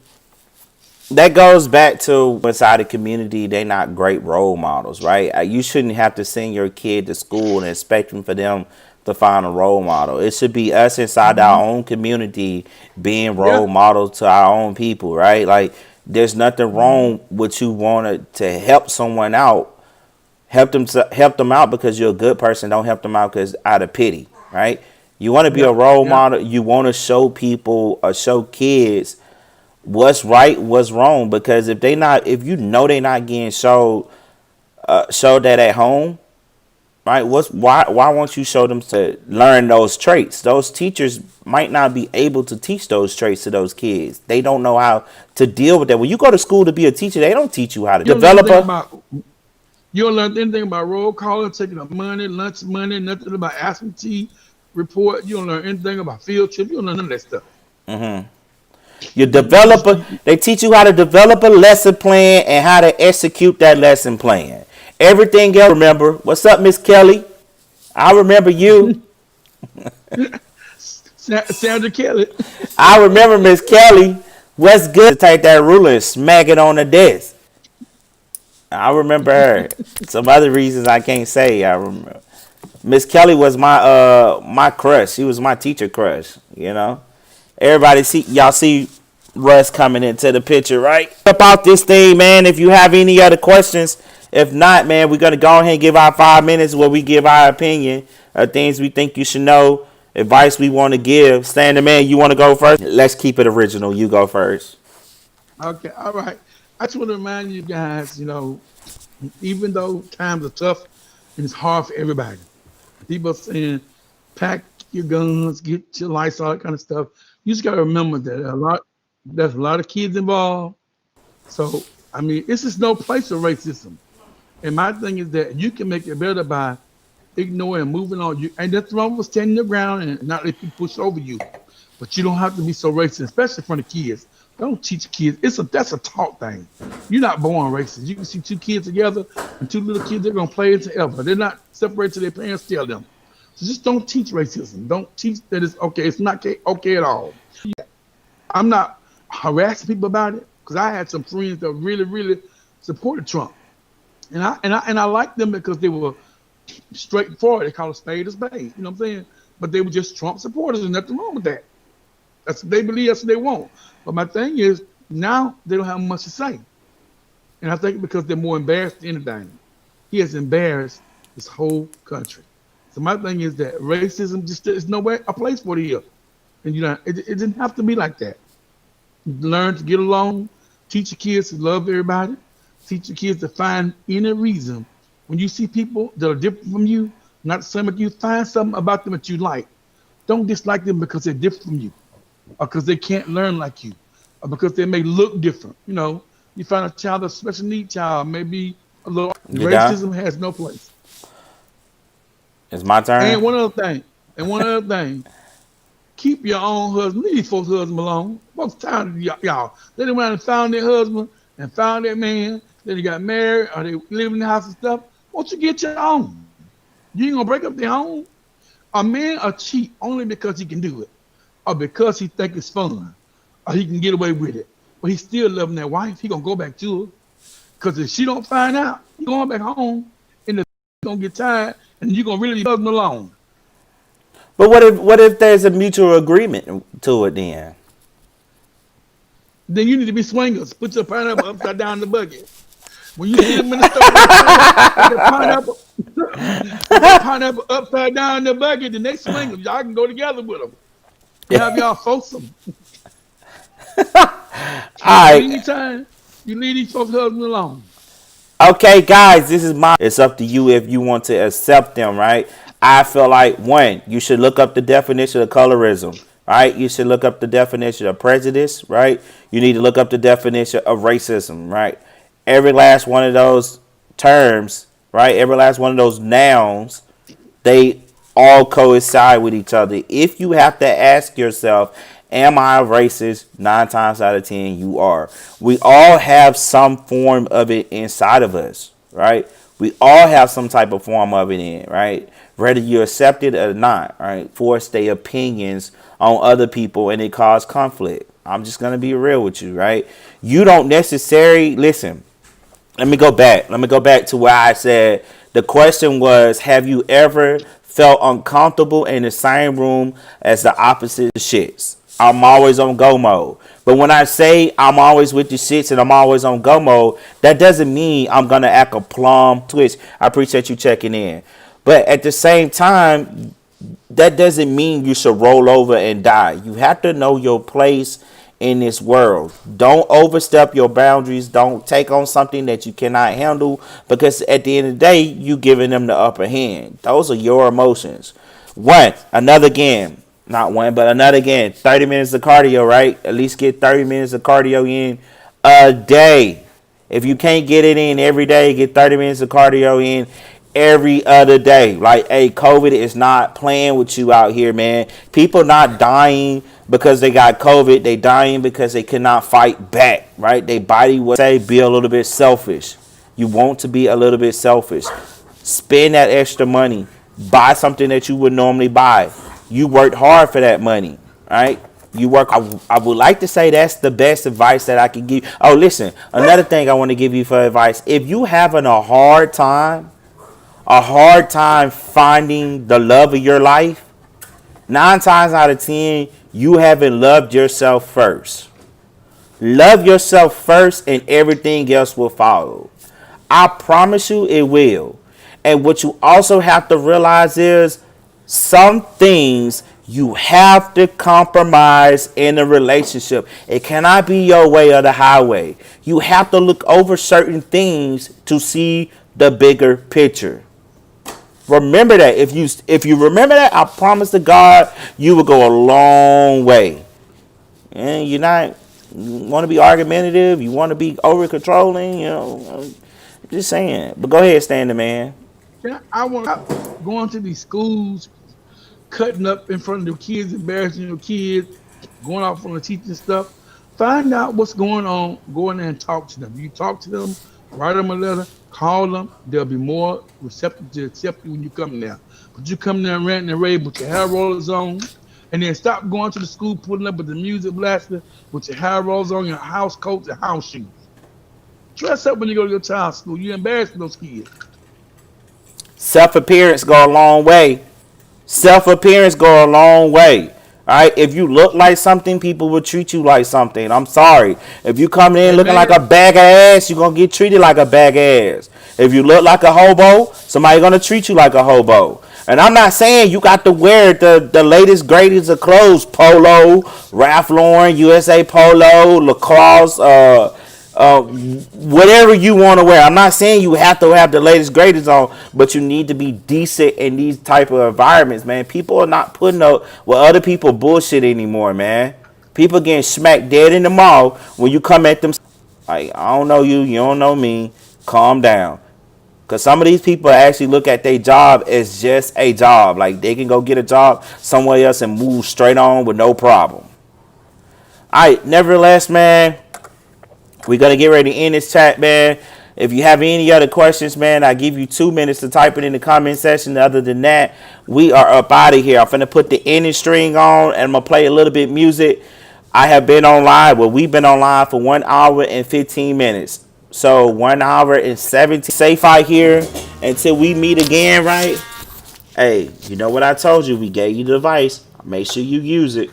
[SPEAKER 1] that goes back to inside the community, they not great role models, right? You shouldn't have to send your kid to school and expecting for them to find a role model. It should be us inside
[SPEAKER 2] Hmm.
[SPEAKER 1] our own community being role
[SPEAKER 2] Yeah.
[SPEAKER 1] models to our own people, right? Like, there's nothing
[SPEAKER 2] Hmm.
[SPEAKER 1] wrong with you wanting to help someone out. Help them out because you're a good person. Don't help them out because out of pity, right? You want to be a
[SPEAKER 2] Yeah.
[SPEAKER 1] role
[SPEAKER 2] Yeah.
[SPEAKER 1] model. You want to show people or show kids what's right, what's wrong. Because if you know they not getting showed that at home, right? Why won't you show them to learn those traits? Those teachers might not be able to teach those traits to those kids. They don't know how to deal with that. When you go to school to be a teacher, they don't teach you how to
[SPEAKER 2] You don't learn
[SPEAKER 1] develop
[SPEAKER 2] anything
[SPEAKER 1] a.
[SPEAKER 2] about you don't learn anything about roll calling, taking up money, lunch money, nothing about absentee report. You don't learn anything about field trip. You don't learn none of that stuff.
[SPEAKER 1] You
[SPEAKER 2] You
[SPEAKER 1] develop
[SPEAKER 2] just
[SPEAKER 1] a. They teach you how to develop a lesson plan and how to execute that lesson plan. Everything else, remember. What's up, Miss Kelly? I remember you.
[SPEAKER 2] Sandra Kelly.
[SPEAKER 1] I remember Miss Kelly. What's good? To take that ruler and smack it on the desk. I remember her. Some other reasons I can't say. I remember Miss Kelly was my crush. She was my teacher crush. You know. Everybody see y'all see Russ coming into the picture, right? About this thing, man. If you have any other questions, if not, man, we're gonna go ahead and give our 5 minutes where we give our opinion of things we think you should know, advice we want to give. Stand the man, you want to go first? Let's keep it original. You go first.
[SPEAKER 2] Okay, all right. I just want to remind you guys, even though times are tough and it's hard for everybody, people are saying pack your guns, get your lights, all that kind of stuff. You just got to remember that there's a lot of kids involved. So I mean, it's just no place for racism. And my thing is that you can make it better by ignoring and moving on. You and that's wrong with standing your ground and not let people push over you. But you don't have to be so racist, especially in front of kids. Don't teach kids. That's a talk thing. You're not born racist. You can see two kids together and two little kids, they're gonna play it forever. They're not separated till their parents tell them. So just don't teach racism. Don't teach that it's okay. It's not okay at all. I'm not harassing people about it because I had some friends that really, really supported Trump. And I liked them because they were straightforward. They call a spade a spade. You know what I'm saying? But they were just Trump supporters, and nothing wrong with that. That's what they believe. That's what they want. But my thing is, now they don't have much to say, and I think because they're more embarrassed than anything. He has embarrassed this whole country. So my thing is that racism just is nowhere a place for it here, and it didn't have to be like that. Learn to get along. Teach your kids to love everybody. Teach your kids to find any reason when you see people that are different from you, not the same as you. Find something about them that you like. Don't dislike them because they're different from you, or because they can't learn like you, or because they may look different. You find a child, a special needs child, maybe a little
[SPEAKER 1] You done?
[SPEAKER 2] racism has no place.
[SPEAKER 1] It's my
[SPEAKER 2] And
[SPEAKER 1] turn.
[SPEAKER 2] one other thing, keep your own husband. Leave these folks' husband alone. What's time y'all? They done went and found their husband and found their man. Then they got married or they live in the house and stuff. Won't you get your own? You ain't gonna break up their home. A man will cheat only because he can do it, or because he think it's fun, or he can get away with it. But he's still loving that wife. He gonna go back to her. Cause if she don't find out, he going back home, and the gonna get tired, and you gonna really leave husband alone.
[SPEAKER 1] But what if there's a mutual agreement to it then?
[SPEAKER 2] Then you need to be swingers. Put your pineapple upside down in the bucket. When you see them in the store with that pineapple upside down in the bucket, then they swingers. Y'all can go together with them. Have y'all folks them.
[SPEAKER 1] All
[SPEAKER 2] But
[SPEAKER 1] right.
[SPEAKER 2] anytime you leave these folks' husbands alone.
[SPEAKER 1] Okay, guys, this is my. It's up to you if you want to accept them, right? I feel like one, you should look up the definition of colorism, right? You should look up the definition of prejudice, right? You need to look up the definition of racism, right? Every last one of those terms, right? Every last one of those nouns, they all coincide with each other. If you have to ask yourself, am I a racist? 9 times out of 10, you are. We all have some form of it inside of us, right? We all have some type of form of it in, right? Whether you accept it or not, right? Force their opinions on other people and it cause conflict. I'm just gonna be real with you, right? You don't necessarily listen. Let me go back to where I said the question was, have you ever felt uncomfortable in the same room as the opposite shits? I'm always on go mode. But when I say I'm always with the shits and I'm always on go mode, that doesn't mean I'm gonna act a plum twitch. I appreciate you checking in. But at the same time, that doesn't mean you should roll over and die. You have to know your place in this world. Don't overstep your boundaries. Don't take on something that you cannot handle because at the end of the day, you giving them the upper hand. Those are your emotions. Another again, not one, but another again. 30 minutes of cardio, right? At least get 30 minutes of cardio in a day. If you can't get it in every day, get 30 minutes of cardio in every other day. Like, hey, COVID is not playing with you out here, man. People not dying because they got COVID. They dying because they cannot fight back, right? They body would say be a little bit selfish. You want to be a little bit selfish. Spend that extra money. Buy something that you would normally buy. You worked hard for that money, right? You work. I would like to say that's the best advice that I can give. Oh, listen. Another thing I want to give you for advice: if you having a hard time finding the love of your life, 9 times out of 10, you haven't loved yourself first. Love yourself first, and everything else will follow. I promise you, it will. And what you also have to realize is some things you have to compromise in a relationship. It cannot be your way or the highway. You have to look over certain things to see the bigger picture. Remember that. If you remember that, I promise to God, you will go a long way. And you're not, you want to be argumentative, you want to be over controlling, just saying. But go ahead, Stand the man.
[SPEAKER 2] Yeah, I want going to these schools, cutting up in front of the kids, embarrassing your kids, going off on the teaching stuff. Find out what's going on. Go in there and talk to them. You talk to them, write them a letter, call them. They'll be more receptive to accept you when you come there. But you come there ranting and raving with your hair rollers on, and then stop going to the school, putting up with the music blaster with your hair rollers on, your house coats and house shoes. Dress up when you go to your child's school. You're embarrassing those kids.
[SPEAKER 1] Self appearance go a long way. Self appearance go a long way. All right, if you look like something, people will treat you like something. I'm sorry. If you come in looking like a
[SPEAKER 2] Amen.
[SPEAKER 1] bag of ass, you're gonna get treated like a bag of ass. If you look like a hobo, somebody gonna treat you like a hobo. And I'm not saying you got to wear the latest greatest of clothes, Polo, Ralph Lauren, USA Polo, Lacrosse, whatever you want to wear. I'm not saying you have to have the latest greatest on, but you need to be decent in these type of environments, man. People are not putting up with other people bullshit anymore, man. People getting smacked dead in the mall when you come at them. Like, I don't know you, you don't know me. Calm down. Because some of these people actually look at their job as just a job. Like, they can go get a job somewhere else and move straight on with no problem. All right, nevertheless, man, we're going to get ready to end this chat, man. If you have any other questions, man, I give you 2 minutes to type it in the comment section. Other than that, we are up out of here. I'm finna put the ending string on and I'm gonna play a little bit music. I have been online. Well, we've been online for 1 hour and 15 minutes. So 1 hour and 17. Safe out here until we meet again, right? Hey, you know what I told you? We gave you the device. Make sure you use it.